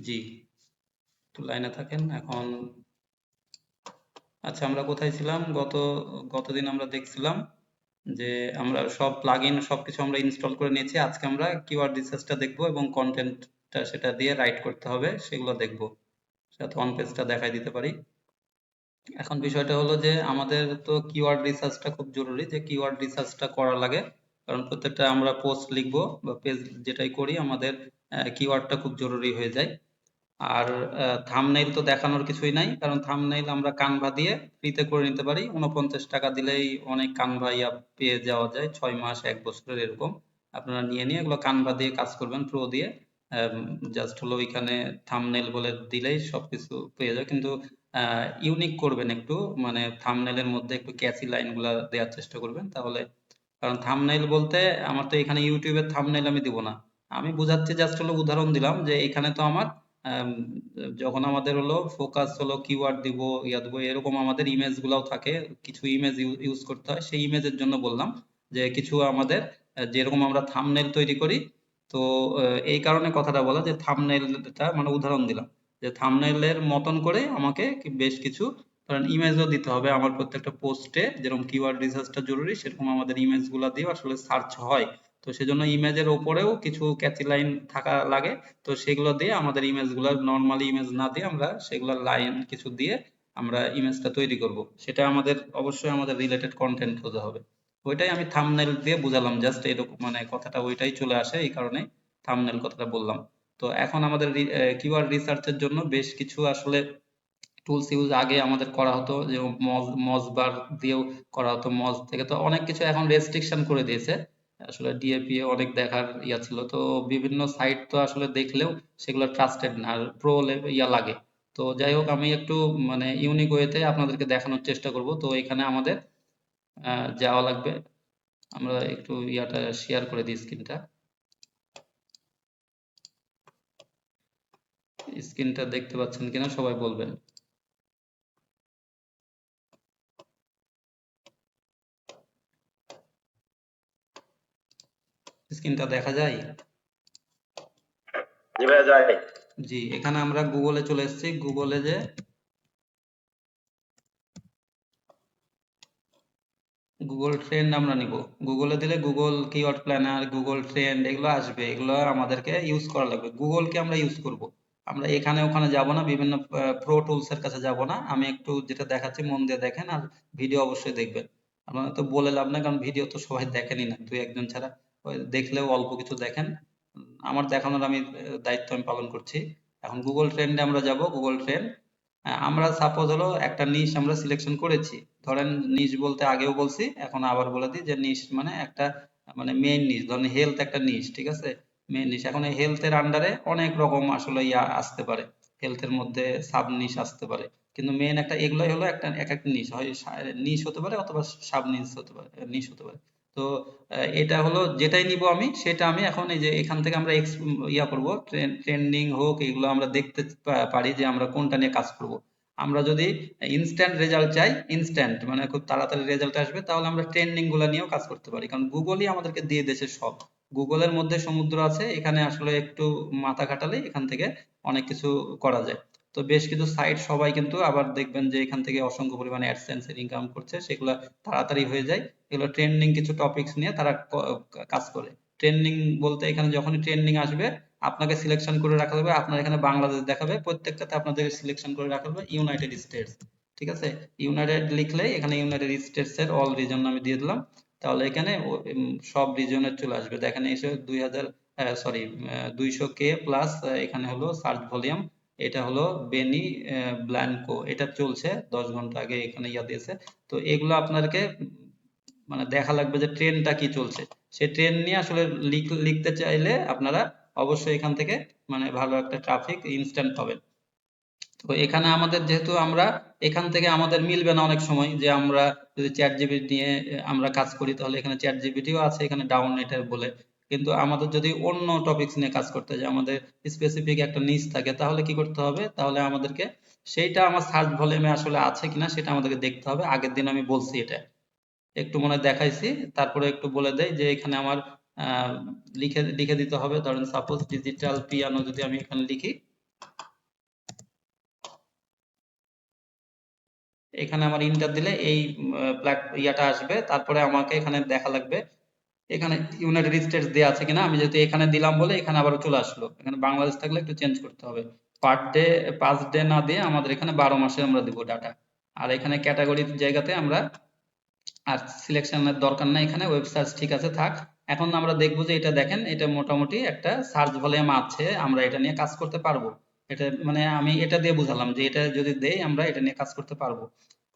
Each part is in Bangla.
জি, একটু লাইনে থাকেন এখন। আচ্ছা, আমরা কোথায় ছিলাম? গতদিন আমরা দেখছিলাম যে আমরা সব প্লাগইন সবকিছু আমরা ইনস্টল করে নিয়েছি। আজকে আমরা কিওয়ার্ড রিসার্চটা দেখবো এবং কন্টেন্টটা সেটা দিয়ে রাইট করতে হবে, সেগুলো দেখবো। সাথে অন পেজটা দেখাই দিতে পারি। এখন বিষয়টা হলো যে আমাদের তো কিওয়ার্ড রিসার্চটা খুব জরুরি, যে কিওয়ার্ড রিসার্চটা করা লাগে, কারণ প্রত্যেকটা আমরা পোস্ট লিখবো বা পেজ যেটাই করি আমাদের কিওয়ার্ডটা খুব জরুরি হয়ে যায়। আর থাম্বনেইল তো দেখানোর কিছুই নাই, কারণ থাম্বনেইল আমরা কানভা দিয়ে ফ্রিতে করে নিতে পারি। 49 টাকা দিলেই অনেক কানভা পেয়ে যাওয়া যায়, 6 মাস 1 বছরের এরকম। আপনারা নিয়ে নিয়ে এগুলো কানভা দিয়ে কাজ করবেন, প্রো দিয়ে। জাস্ট হলো ওইখানে থাম্বনেইল বলে দিলেই সবকিছু পেয়ে যায়, কিন্তু ইউনিক করবেন একটু, মানে থাম্বনেইলের মধ্যে একটু ক্যাচি লাইনগুলা দেওয়ার চেষ্টা করবেন তাহলে। কারণ থাম্বনেইল বলতে আমার তো এখানে ইউটিউবের থাম্বনেইল আমি দিব না, আমি বুঝাচ্ছি, জাস্ট হলো উদাহরণ দিলাম যে এখানে তো আমার আম, যখন আমাদের হলো ফোকাস হলো কিওয়ার্ড দিব, দিব, এরকম আমাদের ইমেজ গুলাও থাকে, কিছু ইমেজ ইউজ করতে হয়, সেই ইমেজের জন্য বললাম যে কিছু আমাদের যেরকম আমরা থাম্বনেইল তৈরি করি। তো এই কারণে কথাটা বলা যে থাম্বনেইলটা মানে উদাহরণ দিলাম যে থাম্বনেইলের মতন করে আমাকে বেশ কিছু কারণ ইমেজও দিতে হবে আমার প্রত্যেকটা পোস্টে, যেরকম কিওয়ার্ড রিসার্চটা জরুরি সেরকম আমাদের ইমেজ গুলা দিয়ে আসলে সার্চ হয়। তো সেজন্য ইমেজের ওপরেও কিছু ক্যাচি লাইন থাকা লাগে। তো সেগুলো দিয়ে আমাদের ইমেজ গুলা নর্মালি ইমেজ না দিয়ে আমরা সেগুলো লাইন কিছু দিয়ে আমরা ইমেজটা তৈরি করব, সেটা আমাদের অবশ্যই আমাদের রিলেটেড কন্টেন্ট হতে হবে। ওইটাই আমি থাম্বনেল দিয়ে বুঝালাম, জাস্ট এরকম মানে কথাটা ওইটাই চলে আসে, এই কারণে থাম্বনেল কথাটা বললাম। তো এখন আমাদের কিওয়ার্ড রিসার্চের জন্য বেশ কিছু আসলে টুলস ইউজ আগে আমাদের করা হতো, যে মজবার দিয়েও করা হতো, মজ থেকে তো অনেক কিছু এখন রেস্ট্রিকশন করে দিয়েছে। আসলে ডিএপি অনেক দেখার ছিল, তো বিভিন্ন সাইট তো আসলে দেখলেও সেগুলো ট্রাস্টেড না, আর প্রো লাগে। তো যাই হোক, আমি একটু মানে ইউনিক ওয়েতে আপনাদেরকে দেখানোর চেষ্টা করব। তো এখানে আমাদের যাওয়া লাগবে, আমরা একটু শেয়ার করে দিই স্ক্রিনটা। স্ক্রিনটা দেখতে পাচ্ছেন কিনা সবাই বলবেন। স্ক্রিনটা দেখা যায়? জি ভাইয়া, যায়। জি, এখানে আমরা গুগলে চলে এসেছি। গুগলে যে গুগল ট্রেন্ড আমরা নিব, গুগলে দিলে Google keyword planner, Google trend এগুলো আসবে, এগুলো আমাদেরকে ইউজ করা লাগবে। গুগলকে আমরা ইউজ করব, আমরা এখানে ওখানে যাব না, বিভিন্ন প্রো টুলস এর কাছে যাব না। আমি একটু যেটা দেখাচ্ছি মন দিয়ে দেখেন, আর ভিডিও অবশ্যই দেখবেন। আপনারা তো বলে লাভ নাই, কারণ ভিডিও তো সবাই দেখেনি না, দুই একজন ছাড়া। ওই দেখলেও অল্প কিছু দেখেন। আমার দেখানোর আমি দায়িত্ব আমি পালন করছি। এখন গুগল ট্রেন্ডে আমরা যাব, গুগল ট্রেন্ড। আমরা সাপোজ হলো একটা নিশ আমরা সিলেকশন করেছি। ধরেন নিশ বলতে আগেও বলছি, এখন আবার বলে দিই যে নিশ মানে একটা মানে মেইন নিশ, ধরেন হেলথ একটা নিশ, ঠিক আছে? মেইন নিশ, এখন এই হেলথের আন্ডারে অনেক রকম আসলে আসতে পারে, হেলথের মধ্যে সাব নিশ আসতে পারে। কিন্তু মেইন একটা এগুলাই হলো একটা এক একটা নিশ, হয় নিশ হতে পারে অথবা সাব নিশ হতে পারে, নিশ হতে পারে। তো এটা হলো যেটাই নিব আমি, সেটা আমি এখন এই যে এখান থেকে আমরা করব, ট্রেন্ডিং হোক এগুলো আমরা দেখতে পারি যে আমরা কোনটা নিয়ে কাজ করব। আমরা যদি ইনস্ট্যান্ট রেজাল্ট চাই, ইনস্ট্যান্ট মানে খুব তাড়াতাড়ি রেজাল্ট আসবে, তাহলে আমরা ট্রেন্ডিং গুলা নিয়েও কাজ করতে পারি, কারণ গুগলই আমাদেরকে দিয়ে দেশে সব। গুগলের মধ্যে সমুদ্র আছে, এখানে আসলে একটু মাথা খাটালে এখান থেকে অনেক কিছু করা যায়। তো বেশ কিছু সাইট সবাই কিন্তু আবার দেখবেন যে এখান থেকে অসংখ্য পরিমাণে অ্যাডসেন্স এর ইনকাম করছে, সেগুলা তাড়াতাড়ি হয়ে যায়। এগুলো ট্রেন্ডিং কিছু টপিকস নিয়ে তারা কাজ করে। ট্রেন্ডিং বলতে এখানে যখনই ট্রেন্ডিং আসবে আপনাকে সিলেকশন করে রাখা হবে, আপনার এখানে বাংলাদেশ দেখাবে, প্রত্যেকটাতে আপনাদের সিলেকশন করে রাখা হবে ইউনাইটেড স্টেটস, ঠিক আছে? ইউনাইটেড লিখলেই এখানে ইউনাইটেড স্টেটস এর অল রিজন আমি দিয়ে দিলাম, তাহলে এখানে সব রিজনের চলে আসবে। দেখেন এসে 200K প্লাস, এখানে হলো সার্চ ভলিউম, এটা হলো বেনি ব্ল্যাঙ্কো, এটা চলছে 10 ঘন্টা আগে এখানে দিয়েছে। তো এগুলো আপনাদেরকে মানে দেখা লাগবে যে ট্রেন্ডটা কি চলছে, সেই ট্রেন্ড নিয়ে আসলে লিখতে চাইলে আপনারা অবশ্যই এখান থেকে মানে ভালো একটা ট্রাফিক ইনস্ট্যান্ট পাবেন। তো এখানে আমাদের যেহেতু আমরা এখান থেকে আমাদের মিলবে না অনেক সময়, যে আমরা যদি চ্যাট জিপিটি নিয়ে আমরা কাজ করি, তাহলে এখানে চ্যাট জিপিটিও আছে এখানে ডাউন নেটের বলে। কিন্তু আমাদের যদি অন্য টপিকস নিয়ে কাজ করতে হয়, যে আমাদের স্পেসিফিক একটা নিচ থাকে, তাহলে কি করতে হবে, তাহলে আমাদেরকে সেইটা আমার সার্চ ভলিউমে আসলে আছে কিনা সেটা আমাদেরকে দেখতে হবে। আগের দিন আমি বলছি এটা, একটু মনে হয় দেখাইছি, তারপরে একটু বলে দেই যে এখানে আমার লিখে লিখে দিতে হবে। ধরেন সাপোজ ডিজিটাল পিয়ানো যদি আমি এখানে লিখি, এখানে আমার ইন্টার দিলে এই ইয়াটা আসবে, তারপরে আমাকে এখানে দেখা লাগবে এখানে ইউনাইটেড স্টেটস দেওয়া আছে কিনা। আমি যেহেতু এখানে দিলাম বলে এখানে আবার চলে আসলো, এখানে বাংলাদেশ থাকলে একটু চেঞ্জ করতে হবে। পার ডে 5 ডে না দিয়ে আমাদের এখানে 12 মাসে আমরা দিব ডাটা। আর এখানে ক্যাটাগরির জায়গাতে আমরা আর সিলেকশনের দরকার নাই, এখানে ওয়েব সার্চ ঠিক আছে থাক। এখন আমরা দেখবো যে এটা দেখেন, এটা মোটামুটি একটা সার্চ ভলিউম আছে, আমরা এটা নিয়ে কাজ করতে পারবো। এটা মানে আমি এটা দিয়ে বুঝালাম যে এটা যদি দেই আমরা এটা নিয়ে কাজ করতে পারবো।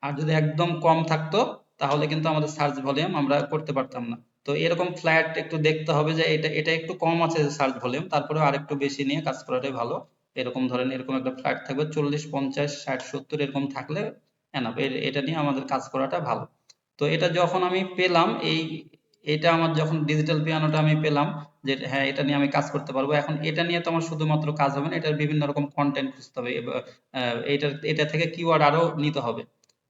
আর যদি একদম কম থাকতো তাহলে কিন্তু আমাদের সার্চ ভলিউম আমরা করতে পারতাম না। তো এরকম ফ্ল্যাট একটু দেখতে হবে যে এটা এটা একটু কম আছে সার্চ ভলিউম, তারপরে আরেকটু বেশি নিয়ে কাজ করাটাই ভালো। এরকম ধরেন এরকম একটা ফ্ল্যাট থাকবে 40, 50, 60, 70 এরকম থাকলে এনাফ, এটা নিয়ে আমাদের কাজ করাটা ভালো। তো এটা যখন আমি পেলাম এটা আমার যখন ডিজিটাল পিয়ানোটা আমি পেলাম যে হ্যাঁ এটা নিয়ে আমি কাজ করতে পারবো, এখন এটা নিয়ে তো আমার শুধুমাত্র কাজ হবে না, এটার বিভিন্ন রকম কন্টেন্ট খুঁজতে হবে, এটা থেকে কিওয়ার্ড আরো নিতে হবে।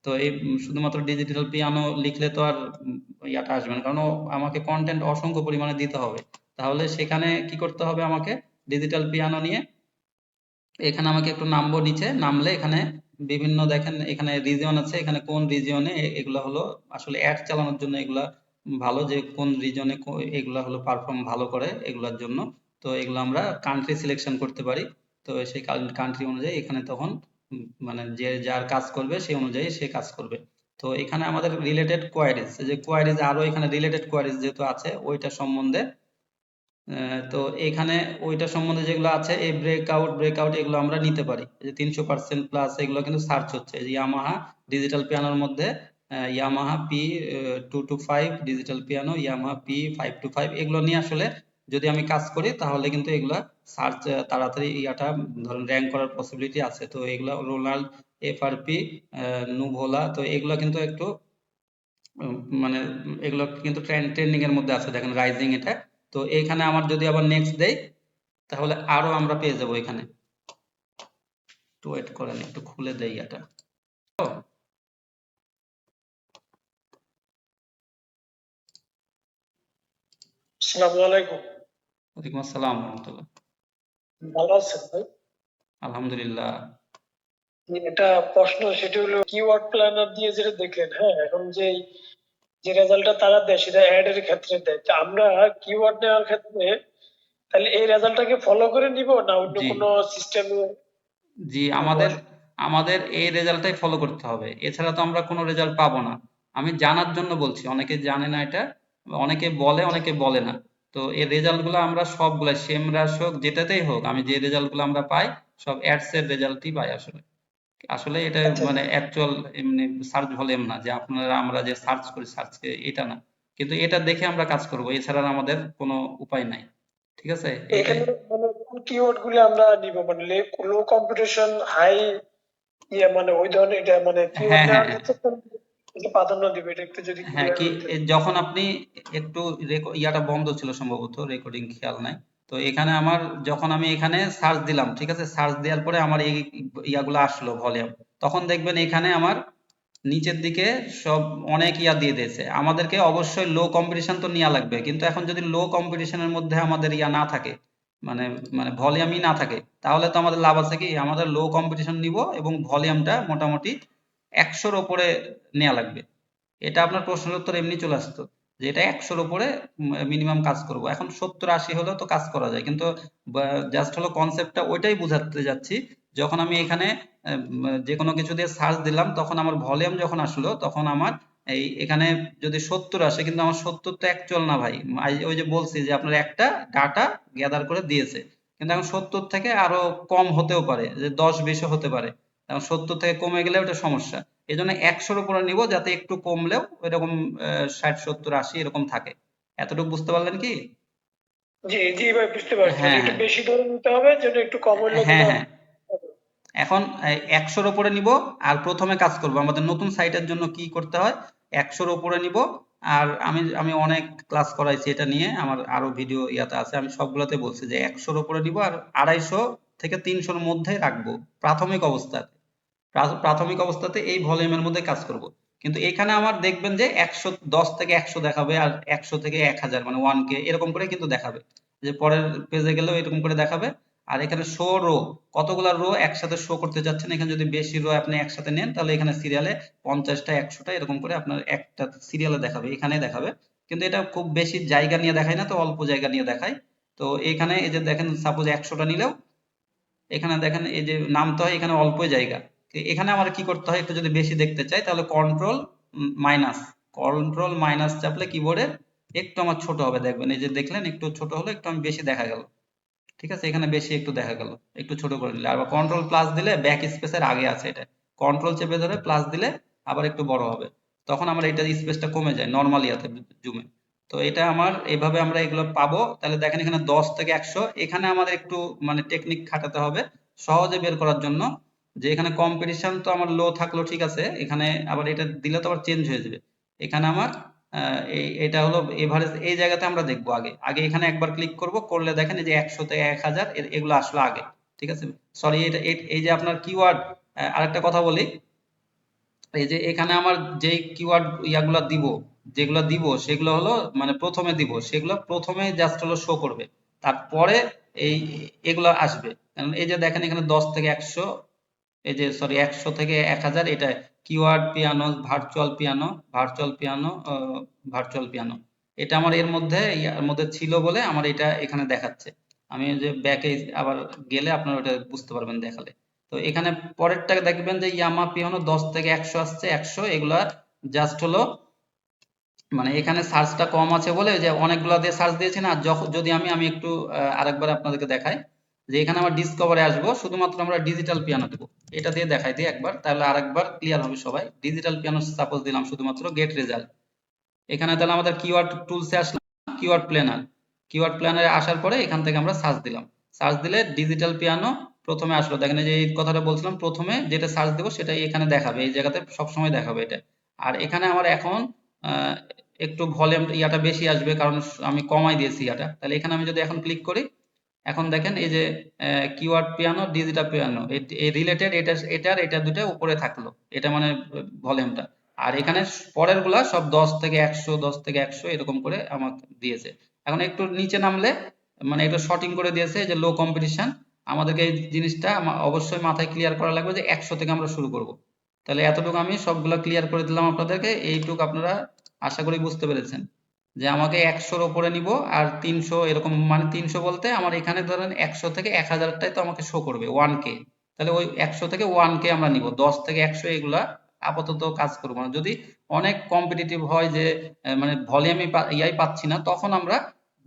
তো এই শুধুমাত্র ডিজিটাল পিয়ানো লিখলে তো আর ইয়াটা আসবে না, কারণ আমাকে কন্টেন্ট অসংখ্য পরিমাণে দিতে হবে। তাহলে সেখানে কি করতে হবে, আমাকে ডিজিটাল পিয়ানো নিয়ে এখানে আমাকে একটু নামবো, নিচে নামলে এখানে বিভিন্ন দেখেন এখানে রিজিয়ন আছে, এখানে কোন রিজিয়নে এগুলা হলো আসলে অ্যাড চালানোর জন্য এগুলা ভালো, যে কোন রিজনে এগুলা হলো পারফর্ম ভালো করে এগুলার জন্য। তো এগুলো আমরা কান্ট্রি সিলেকশন করতে পারি। তো সেই কান্ট্রি অনুযায়ী এখানে তখন মানে যে যার কাজ করবে সেই অনুযায়ী সে কাজ করবে। তো এখানে আমাদের রিলেটেড কোয়ারিজ, যে কোয়ারিজ আরো এখানে রিলেটেড কোয়ারিজ যেহেতু আছে ওইটা সম্বন্ধে তো এখানে ওইটা সম্বন্ধে যেগুলো আছে এই ব্রেকআউট এগুলো আমরা নিতে পারি। এই যে 300% প্লাস এগুলো কিন্তু সার্চ হচ্ছে, এই যে ইয়ামাহা ডিজিটাল পিয়ানোর মধ্যে Yamaha P225 digital piano, Yamaha P525 এগুলো নিয়ে আসলে যদি আমি কাজ করি তাহলে কিন্তু এগুলা সার্চ তাড়াতাড়ি ইয়াটা ধরেন র্যাঙ্ক করার পসিবিলিটি আছে। তো এগুলা রোনাল্ড, এফআরপি, নুভোলা, তো এগুলা কিন্তু একটু মানে এগুলো কিন্তু ট্রেন্ডিং এর মধ্যে আছে, দেখেন রাইজিং এটা। তো এখানে আমার যদি আবার নেক্সট দেই তাহলে আরো আমরা পেয়ে যাবো এখানে। একটু ওয়েট করেন, একটু খুলে দেই এটা। তো আসসালামু আলাইকুম। ওয়ালাইকুম আসসালাম রহমতুল্লাহ। ভালো আছেন ভাই? আলহামদুলিল্লাহ। একটা প্রশ্ন, সেটা হলো কিওয়ার্ড প্ল্যানার দিয়ে যেটা দেখলেন, হ্যাঁ, এখন যে রেজাল্টটা তারা দেয় সেটা অ্যাড এর ক্ষেত্রে দেয়, তা আমরা কিওয়ার্ড নেওয়ার ক্ষেত্রে তাহলে এই রেজাল্টটাকে ফলো করে নিব না অন্য জি কোনো সিস্টেমে জি, নিব আমাদের আসলে? আমাদের এই রেজাল্টটাই ফলো করতে হবে, এছাড়া তো আমরা কোনো রেজাল্ট পাবো না। আমি জানার জন্য বলছি, অনেকে জানে না এটা, অনেকে বলে জি, অনেকে বলে না। তো এই রেজাল্ট গুলো আমরা সবগুলা সেমরাস হোক যেটাতেই হোক, আমি যে রেজাল্ট গুলো আমরা পাই সব অ্যাডস এর রেজাল্টই পাই আসলে। আসলে এটা আচ্ছা, মানে অ্যাকচুয়াল এমনি সার্চ ভলিউম না, যে আপনারা আমরা যে সার্চ করি সার্চকে এটা না, কিন্তু এটা দেখে আমরা কাজ করব, এছাড়া আর আমাদের কোনো উপায় নাই। ঠিক আছে, তো এটাই। এখানে মানে কোন কিওয়ার্ড গুলো আমরা নিব, মানে লো কম্পিটিশন, হাই, মানে ওই ধরনের এটা মানে কিওয়ার্ড হ্যাঁ হ্যাঁ নেওয়ার হ্যাঁ ক্ষেত্রে কোন দিকে প্রাধান্য দিবে, এটা একটু যদি হ্যাঁ, ক্লিয়ার কি করতেন। যখন আপনি একটু ইয়াটা বন্ধ ছিল সম্ভবত, রেকর্ডিং খেয়াল নাই। তো এখানে আমার যখন আমি এখানে সার্চ দিলাম, ঠিক আছে, সার্চ দেওয়ার পরে আমার এই ইয়াগুলো আসলো ভলিউম, তখন দেখবেন এখানে আমার নিচের দিকে সব অনেক ইয়া দিয়ে দিয়েছে। আমাদেরকে অবশ্যই লো কম্পিটিশন তো নেওয়া লাগবে, কিন্তু এখন যদি লো কম্পিটিশনের মধ্যে আমাদের ইয়া না থাকে, মানে মানে ভলিউমই না থাকে, তাহলে তো আমাদের লাভ আছে কি, আমাদের লো কম্পিটিশন নিব এবং ভলিউমটা মোটামুটি 100-র ওপরে নেওয়া লাগবে। এটা আপনার প্রশ্নের উত্তর এমনি চলে আসতো যে এটা 100-র উপরে মিনিমাম কাজ করব। এখন 70-80 হলেও তো কাজ করা যায়, কিন্তু জাস্ট হলো কনসেপ্টটা ওইটাই বুঝাতে যাচ্ছি। যখন আমি এখানে যে কোনো কিছু দিয়ে সার্চ দিলাম তখন আমার ভলিউম যখন আসলো তখন আমার এখানে যদি 70 আসে, কিন্তু আমার 70 তো অ্যাকচুয়াল না ভাই। ওই যে বলছি যে আপনার একটা ডাটা গ্যাদার করে দিয়েছে, কিন্তু এখন 70 থেকে আরো কম হতেও পারে, যে 10-20 হতে পারে। এখন 70 থেকে কমে গেলে ওটা সমস্যা। এই জন্য 100-র উপরে নিব, যাতে একটু কমলেও এরকম 60, 70, 80 এরকম থাকে। এতটুকু বুঝতে পারলেন কি? জি জি ভাই, বুঝতে পারছি, মানে হ্যাঁ একটু হ্যাঁ বেশি ধরে নিতে হবে যেন একটু কম হইলে যেন হ্যাঁ হ্যাঁ এখন 100-র উপরে নিব, আর প্রথমে কাজ করব আমাদের নতুন সাইটের জন্য কি করতে হয়, 100-র উপরে নিব। আর আমি আমি অনেক ক্লাস করাইছি এটা নিয়ে, আমার আরো ভিডিও ইয়াতে আছে, আমি সবগুলোতে বলছি যে 100-র উপরে নিব আর 250 থেকে 300-র মধ্যে রাখবো প্রাথমিক অবস্থায়। প্রাথমিক অবস্থাতে এই ভলিউমের মধ্যে কাজ করব। কিন্তু এখানে আমার দেখবেন যে 110 থেকে 100 দেখাবে, আর 100 থেকে 1000 মানে 1K এরকম করে কিন্তু দেখাবে, যে পরের পেজে গেলেও এরকম করে দেখাবে। আর এখানে শো রো, কতগুলা রো একসাথে শো করতে যাচ্ছেন। এখানে যদি বেশি রো আপনি একসাথে নেন তাহলে এখানে সিরিয়ালে 50টা 100টা এরকম করে আপনার একটা সিরিয়ালে দেখাবে, এখানে দেখাবে। কিন্তু এটা খুব বেশি জায়গা নিয়ে দেখায় না, তো অল্প জায়গা নিয়ে দেখায়। তো এখানে এই যে দেখেন সাপোজ 100টা নিলেও এখানে দেখেন এই যে নামতে হয় এখানে অল্প জায়গা। এখানে আমার কি করতে হয়, একটু যদি বেশি দেখতে চাই তাহলে মাইনাস কন্ট্রোল মাইনাস চাপলে কিবোর্ডে একটু আমার ছোট হবে, দেখবেন এই যে দেখলেন একটু ছোট হলো, একটু আমি বেশি দেখা গেল। ঠিক আছে, এখানে বেশি একটু দেখা গেল, একটু ছোট করে নিলে। আবার কন্ট্রোল প্লাস দিলে ব্যাক স্পেসের আগে আছে এটা, কন্ট্রোল চেপে ধরে প্লাস দিলে আবার একটু বড় হবে, তখন আমার এটা স্পেসটা কমে যায় নর্মালিয়াতে জুমে। তো এটা আমার এইভাবে আমরা এগুলো পাবো। তাহলে দেখেন এখানে 10 থেকে 100, এখানে আমাদের একটু মানে টেকনিক খাটাতে হবে সহজে বের করার জন্য। যে এখানে কম্পিটিশন তো আমার লো থাকলো, ঠিক আছে, এখানে আবার এটা দিলে তো আবার চেঞ্জ হয়ে যাবে। এখানে আমার এটা হলো এভারেজ, এই জায়গাতে আমরা দেখবো আগে আগে এখানে একবার ক্লিক করব, করলে দেখেন এই যে 100 থেকে 1000 এগুলো আসলো আগে। ঠিক আছে, সরি, এটা এই যে আপনার কিওয়ার্ড, আরেকটা কথা বলি, এই যে এখানে আমার যে কিওয়ার্ড ইয়াগুলা দিব, যেগুলা দিব সেগুলো হলো মানে প্রথমে দিব, সেগুলো প্রথমে জাস্ট হলো শো করবে, তারপরে এই এগুলা আসবে। কারণ এই যে দেখেন এখানে 10 থেকে 100, এই যে সরি 100 থেকে 1000, এটা keyword piano, virtual piano, virtual piano, virtual piano, এটা আমার এর মধ্যে ইয়ার মধ্যে ছিল বলে আমার এটা এখানে দেখাচ্ছে। আমি এই যে ব্যাকে আবার গেলে আপনারা ওটা বুঝতে পারবেন দেখালে। তো এখানে পরেরটা দেখবেন যে ইয়ামা পিয়ানো 10 থেকে 100 আসছে, 100 এগুলা জাস্ট হলো মানে এখানে সার্চটা কম আছে বলে যে অনেকগুলা দিয়ে সার্চ দিয়েছি না। যখন যদি আমি একটু আরেকবার আপনাদেরকে দেখাই, যে এখানে আমরা ডিসকভারে আসবো, শুধুমাত্র আমরা ডিজিটাল পিয়ানো দেবো, এটা দিয়ে দেখাই দিই একবার, তাহলে আরেকবার ক্লিয়ার হবে সবাই। ডিজিটাল পিয়ানো সাপোজ দিলাম, শুধুমাত্র গেট রেজাল্ট। এখানে তাহলে আমাদের কিওয়ার্ড টুলসে আসলাম, কিওয়ার্ড প্ল্যানার, কিওয়ার্ড প্ল্যানারে আসার পরে এখান থেকে আমরা সার্চ দিলাম, সার্চ দিলে ডিজিটাল পিয়ানো প্রথমে আসলো। দেখেন এই যে এই কথাটা বলছিলাম, প্রথমে যেটা সার্চ দেবো সেটাই এখানে দেখাবে, এই জায়গাতে সবসময় দেখাবে এটা। আর এখানে আমার এখন আহ, একটু ভলিউম ইয়াটা বেশি আসবে, কারণ আমি কমাই দিয়েছি ইয়াটা। তাহলে এখানে আমি যদি এখন ক্লিক করি, এখন দেখেন এই যে কিওয়ার্ড পিয়ানো, ডিজিটাল পিয়ানো, এই রিলেটেড, এটা দুটো উপরে থাকলো, এটা মানে ভলিউমটা। আর এখানে পরের গুলা সব 10 থেকে 100, 10 থেকে 100 এরকম করে আমাকে দিয়েছে। এখন একটু নিচে নামলে মানে একটু শর্টিং করে দিয়েছে যে লো কম্পিটিশন। আমাদেরকে এই জিনিসটা অবশ্যই মাথায় ক্লিয়ার করা লাগবে যে 100 থেকে আমরা শুরু করব। তাহলে এতটুকু আমি সবগুলা ক্লিয়ার করে দিলাম আপনাদেরকে, এইটুকু আপনারা আশা করি বুঝতে পেরেছেন। যে আমাকে 100-র উপরে নিব আর 300 এরকম, মানে 300 বলতে আমার এখানে ধরেন 100 থেকে 1000টাই তো আমাকে শো করবে 1K। তাহলে ওই 100 থেকে 1K আমরা নিব, 10 থেকে 100 এগুলা আপাতত কাজ করবো না। যদি অনেক কম্পিটিটিভ হয় যে মানে ভলিউমে ইয়াই পাচ্ছি না, তখন আমরা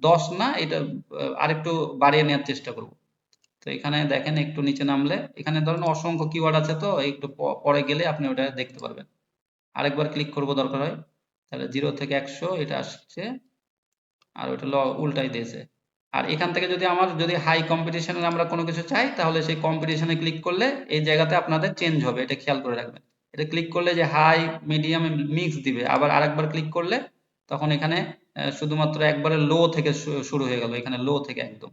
10 না এটা আরেকটু বাড়িয়ে নেওয়ার চেষ্টা করব। তো এখানে দেখেন একটু নিচে নামলে এখানে ধরেন অসংখ্য কিওয়ার্ড আছে, তো একটু পরে গেলে আপনি ওটা দেখতে পারবেন। আরেকবার ক্লিক করব দরকার হয়, তাহলে 0 থেকে 100 এটা আসছে, আর ওইটা উল্টাই দিয়েছে। আর এখান থেকে যদি আমার যদি হাই কম্পিটিশনের আমরা কোনো কিছু চাই, তাহলে সেই কম্পিটিশনে ক্লিক করলে এই জায়গাতে আপনাদের চেঞ্জ হবে, এটা খেয়াল করে রাখবেন। এটা ক্লিক করলে যে হাই মিডিয়াম মিক্স দিবে, আবার আরেকবার ক্লিক করলে তখন এখানে শুধুমাত্র একবারে লো থেকে শুরু হয়ে গেল, এখানে লো থেকে একদম,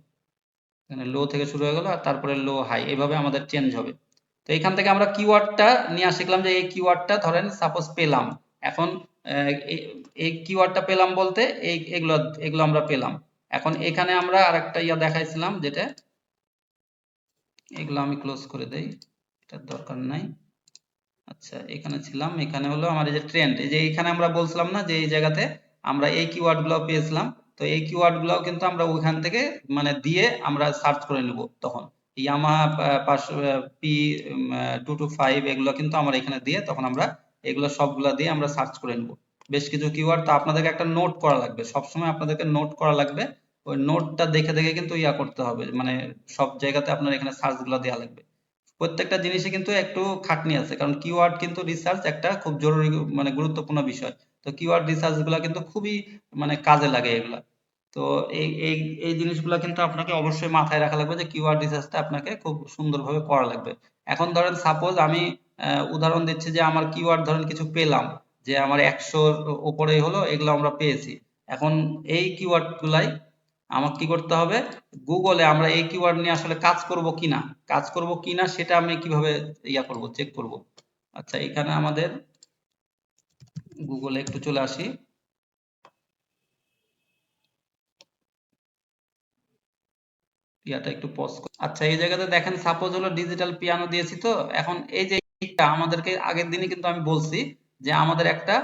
এখানে লো থেকে শুরু হয়ে গেল, আর তারপরে লো হাই, এভাবে আমাদের চেঞ্জ হবে। তো এখান থেকে আমরা কিওয়ার্ডটা নিয়ে শিখলাম যে এই কিওয়ার্ডটা ধরেন সাপোজ পেলাম। এখন এই কিওয়ার্ডটা পেলাম বলতে এগুলো এগুলো আমরা পেলাম। এখন এখানে আমরা আরেকটা ইয়া দেখাইছিলাম, যেটা এগুলো আমি ক্লোজ করে দেই, এটার দরকার নাই। আচ্ছা, এখানে ছিলাম, এখানে হলো আমার এই যে ট্রেন্ড, এই যে এখানে আমরা বলছিলাম না যে এই জায়গাতে আমরা এই কিওয়ার্ড গুলো পেয়েছিলাম। তো এই কিওয়ার্ড গুলো কিন্তু আমরা ওইখান থেকে মানে দিয়ে আমরা সার্চ করে নেব তখন। ইয়ামা পি 225 এগুলো কিন্তু আমরা এখানে দিয়ে তখন আমরা এগুলো সবগুলা দিয়ে আমরা সার্চ করে নেব। বেশ কিছু কিওয়ার্ড তো আপনাদেরকে একটা নোট করা লাগবে, সবসময় আপনাদেরকে নোট করা লাগবে। ওই নোটটা দেখে দেখে কিন্তু ইয়া করতে হবে, মানে সব জায়গাতে আপনার এখানে সার্চ গুলা দেওয়া লাগবে। প্রত্যেকটা জিনিসে কিন্তু একটু খাটনি আছে, কারণ কিওয়ার্ড কিন্তু রিসার্চ একটা খুব জরুরি মানে গুরুত্বপূর্ণ বিষয়। তো কিওয়ার্ড রিসার্চ গুলা কিন্তু খুবই মানে কাজে লাগে এগুলা। তো এই এই এই জিনিসগুলা কিন্তু আপনাকে অবশ্যই মাথায় রাখা লাগবে যে কিওয়ার্ড রিসার্চটা আপনাকে খুব সুন্দরভাবে করা লাগবে। এখন ধরেন সাপোজ আমি উদাহরণ দিচ্ছি যে আমার কিওয়ার্ড ধরেন কিছু পেলাম, যে আমার 100-র উপরেই হলো, এগুলো আমরা পেয়েছি। এখন এই কিওয়ার্ড গুলাই আমাকে কি করতে হবে, গুগলে আমরা এই কিওয়ার্ড নিয়ে আসলে কাজ করব কিনা সেটা আমি কিভাবে ইয়া করব, চেক করব। আচ্ছা, এখানে আমাদের গুগলে একটু চলে আসি। ইয়াটা একটু পজ। আচ্ছা, এই জায়গাতে দেখেন সাপোজ হলো ডিজিটাল পিয়ানো দিয়েছি, তো এখন এই যে এইটা আমাদেরকে আগের দিনই কিন্তু আমি বলছি যে আমাদের একটা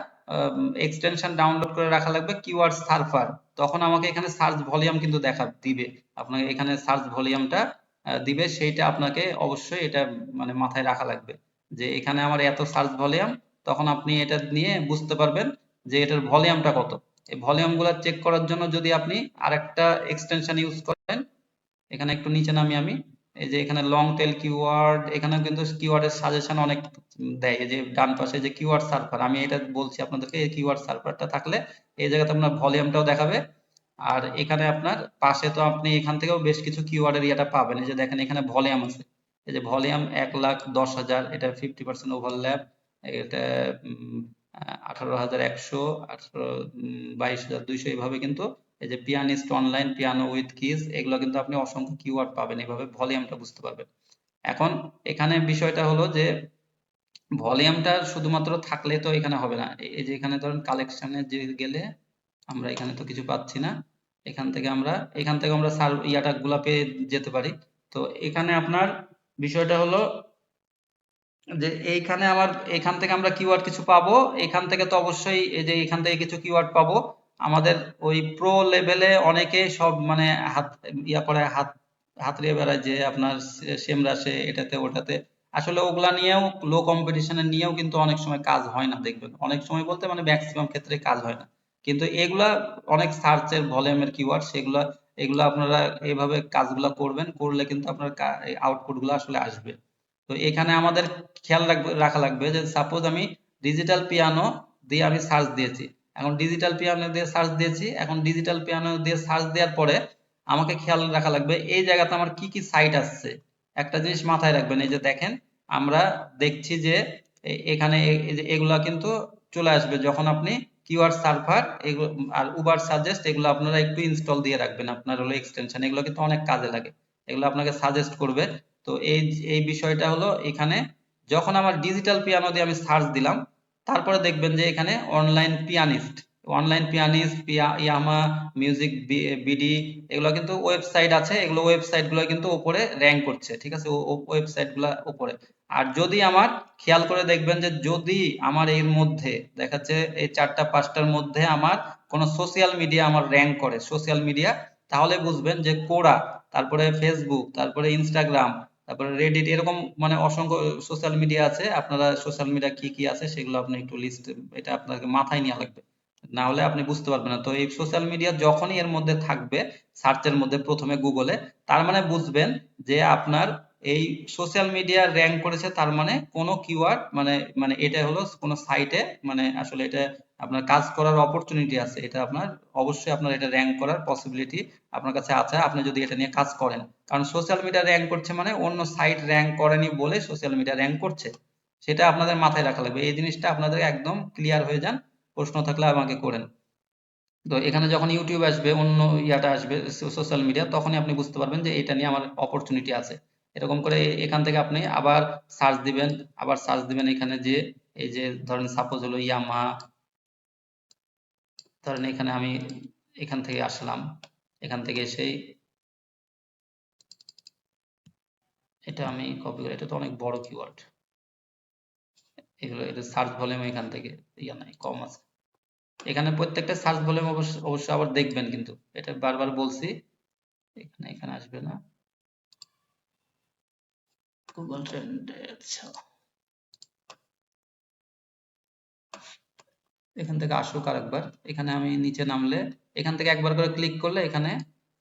এক্সটেনশন ডাউনলোড করে রাখা লাগবে কিওয়ার্ড সার্ভার। তখন আমাকে এখানে সার্চ ভলিউম কিন্তু দিবে, আপনাকে এখানে সার্চ ভলিউমটা দিবে, সেইটা আপনাকে অবশ্যই এটা মানে মাথায় রাখা লাগবে যে এখানে আমার এত সার্চ ভলিউম। তখন আপনি এটা নিয়ে বুঝতে পারবেন যে এটার ভলিউমটা কত। এই ভলিউম গুলা চেক করার জন্য যদি আপনি আরেকটা এক্সটেনশন ইউজ করেন, এখানে একটু নিচে নামি আমি, এই যে এখানে লং টেল কিওয়ার্ড, এখানেও কিন্তু কিওয়ার্ডের সাজেশন অনেক দেয়। এই যে ডান পাশে যে কিওয়ার্ড সার্ভার, আমি এটা বলছি আপনাদেরকে, এই কিওয়ার্ড সার্ভারটা থাকলে এই জায়গাতে আপনার ভলিউমটাও দেখাবে। আর এখানে আপনার পাশে তো আপনি এখান থেকেও বেশ কিছু কিওয়ার্ডের ইয়েটা পাবেন। এই যে দেখেন এখানে ভলিউম আছে, এই যে ভলিউম 1,10,000, এটা 50% ওভারল্যাপ, এটা 18,100, 22,200, এইভাবে কিন্তু এই যে pianist online, piano with keys, এগুলো কিন্তু আপনি অসংখ্য কিওয়ার্ড পাবেন, এইভাবে ভলিউমটা বুঝতে পারবেন। এখন এখানে বিষয়টা হলো যে ভলিউমটা শুধুমাত্র থাকলে তো এখানে হবে না। এই যে এখানে ধরেন কালেকশনে যে গেলে আমরা এখানে তো কিছু পাচ্ছি না, এখান থেকে আমরা ইয়াটা গুলা পেয়ে যেতে পারি। তো এখানে আপনার বিষয়টা হলো যে এইখানে এখান থেকে আমরা কিওয়ার্ড কিছু পাবো। এখান থেকে তো অবশ্যই এই যে এখান থেকে কিছু কিওয়ার্ড পাবো। আমাদের ওই প্রো লেভেলে অনেকে সব মানে হাত ইয়া করে, হাতড়িয়ে বেড়ায় যে আপনার সেমরাসে এটাতে ওটাতে। আসলে ওগুলা নিয়েও লো কম্পিটিশনে নিয়েও কিন্তু অনেক সময় কাজ হয় না, দেখবেন অনেক সময় বলতে মানে ম্যাক্সিমাম ক্ষেত্রে কাজ হয় না। কিন্তু এগুলা অনেক সার্চের ভলিউমের কিওয়ার্ড, এগুলা আপনারা এইভাবে কাজগুলা করবেন, করলে কিন্তু আপনার আউটপুট গুলো আসলে আসবে। তো এখানে আমাদের খেয়াল রাখা লাগবে যে সাপোজ আমি ডিজিটাল পিয়ানো দিয়ে আমি সার্চ দিয়েছি। এখন ডিজিটাল পিয়ানো দিয়ে সার্চ দিয়েছি, এখন ডিজিটাল পিয়ানো দিয়ে সার্চ দেওয়ার পরে আমাকে খেয়াল রাখা লাগবে এই জায়গাতে আমার কি কি সাইট আসছে। একটা জিনিস মাথায় রাখবেন, এই যে দেখেন আমরা দেখছি যে এখানে এই যে এগুলা কিন্তু চলে আসবে যখন আপনি কিওয়ার্ড সার্ভার এগুলো আর উবার সাজেস্ট, এগুলো আপনারা একটু ইনস্টল দিয়ে রাখবেন, আপনার হলো এক্সটেনশন, এগুলো কিন্তু অনেক কাজে লাগে, এগুলো আপনাকে সাজেস্ট করবে। তো এই বিষয়টা হলো এখানে যখন আমার ডিজিটাল পিয়ানো দিয়ে আমি সার্চ দিলাম, তারপরে দেখবেন যে এখানে অনলাইন পিয়ানিস্ট ইয়ামা মিউজিক বিডি, এগুলো কিন্তু ওয়েবসাইট আছে, এগুলো ওয়েবসাইট গুলো কিন্তু উপরে র্যাঙ্ক করছে, ঠিক আছে, ওয়েবসাইট গুলা উপরে। আর যদি আমার খেয়াল করে দেখবেন যে যদি আমার এর মধ্যে দেখাচ্ছে এই 4টা 5টার মধ্যে আমার কোনো সোশ্যাল মিডিয়া আমার র্যাঙ্ক করে, সোশ্যাল মিডিয়া, তাহলে বুঝবেন যে কোরা, তারপরে ফেসবুক, তারপরে ইনস্টাগ্রাম, তারপরে রেডিট, এরকম মানে অসংখ্য সোশ্যাল মিডিয়া আছে। আপনারা সোশ্যাল মিডিয়া কি কি আছে সেগুলো আপনি একটু লিস্ট, এটা আপনাকে মাথায় নেওয়া লাগবে, না হলে আপনি বুঝতে পারবেন না। তো এই সোশ্যাল মিডিয়া যখনই এর মধ্যে থাকবে সার্চের মধ্যে প্রথমে গুগলে, তার মানে বুঝবেন যে আপনার এই সোশ্যাল মিডিয়া র্যাঙ্ক করেছে, তার মানে কোনো কিওয়ার্ড মানে মানে এটা হলো কোনো সাইটে মানে আসলে এটা আপনার কাজ করার অপরচুনিটি আছে, এটা আপনার অবশ্যই আপনার এটা র্যাঙ্ক করার পসিবিলিটি আপনার কাছে আছে, আপনি যদি এটা নিয়ে কাজ করেন। কারণ সোশ্যাল মিডিয়া র্যাঙ্ক করছে মানে অন্য সাইট র্যাঙ্ক করেনি বলে সোশ্যাল মিডিয়া র্যাঙ্ক করছে, সেটা আপনাদের মাথায় রাখা লাগবে। এই জিনিসটা আপনাদের একদম ক্লিয়ার হয়ে যান, প্রশ্ন থাকলে আমাকে করেন। তো এখানে যখন ইউটিউব আসবে, অন্য ইয়াটা আসবে সোশ্যাল মিডিয়া, তখনই আপনি বুঝতে পারবেন যে এটা নিয়ে আমার অপরচুনিটি আছে। এরকম করে এখান থেকে আপনি আবার সার্চ দিবেন, এখানে যে এই যে ধরেন সাপোজ হলো ইয়ামাহা, ধরেন এখানে আমি এখান থেকে আসলাম, এখান থেকে এসেই এটা আমি কপি করে, এটা তো অনেক বড় কিওয়ার্ড, এগুলো এটা সার্চ ভলিউম এখান থেকে ইয়া নাই, কম আছে। এখানে প্রত্যেকটা সার্চ ভলিউম অবশ্যই আবার দেখবেন, কিন্তু এটা বারবার বলছি, এখানে এখানে আসবে না গুগল ট্রেন্ডে। আচ্ছা, এখান থেকে আসুক আরেকবার, এখানে আমি নিচে নামলে এখান থেকে একবার করে ক্লিক করলে এখানে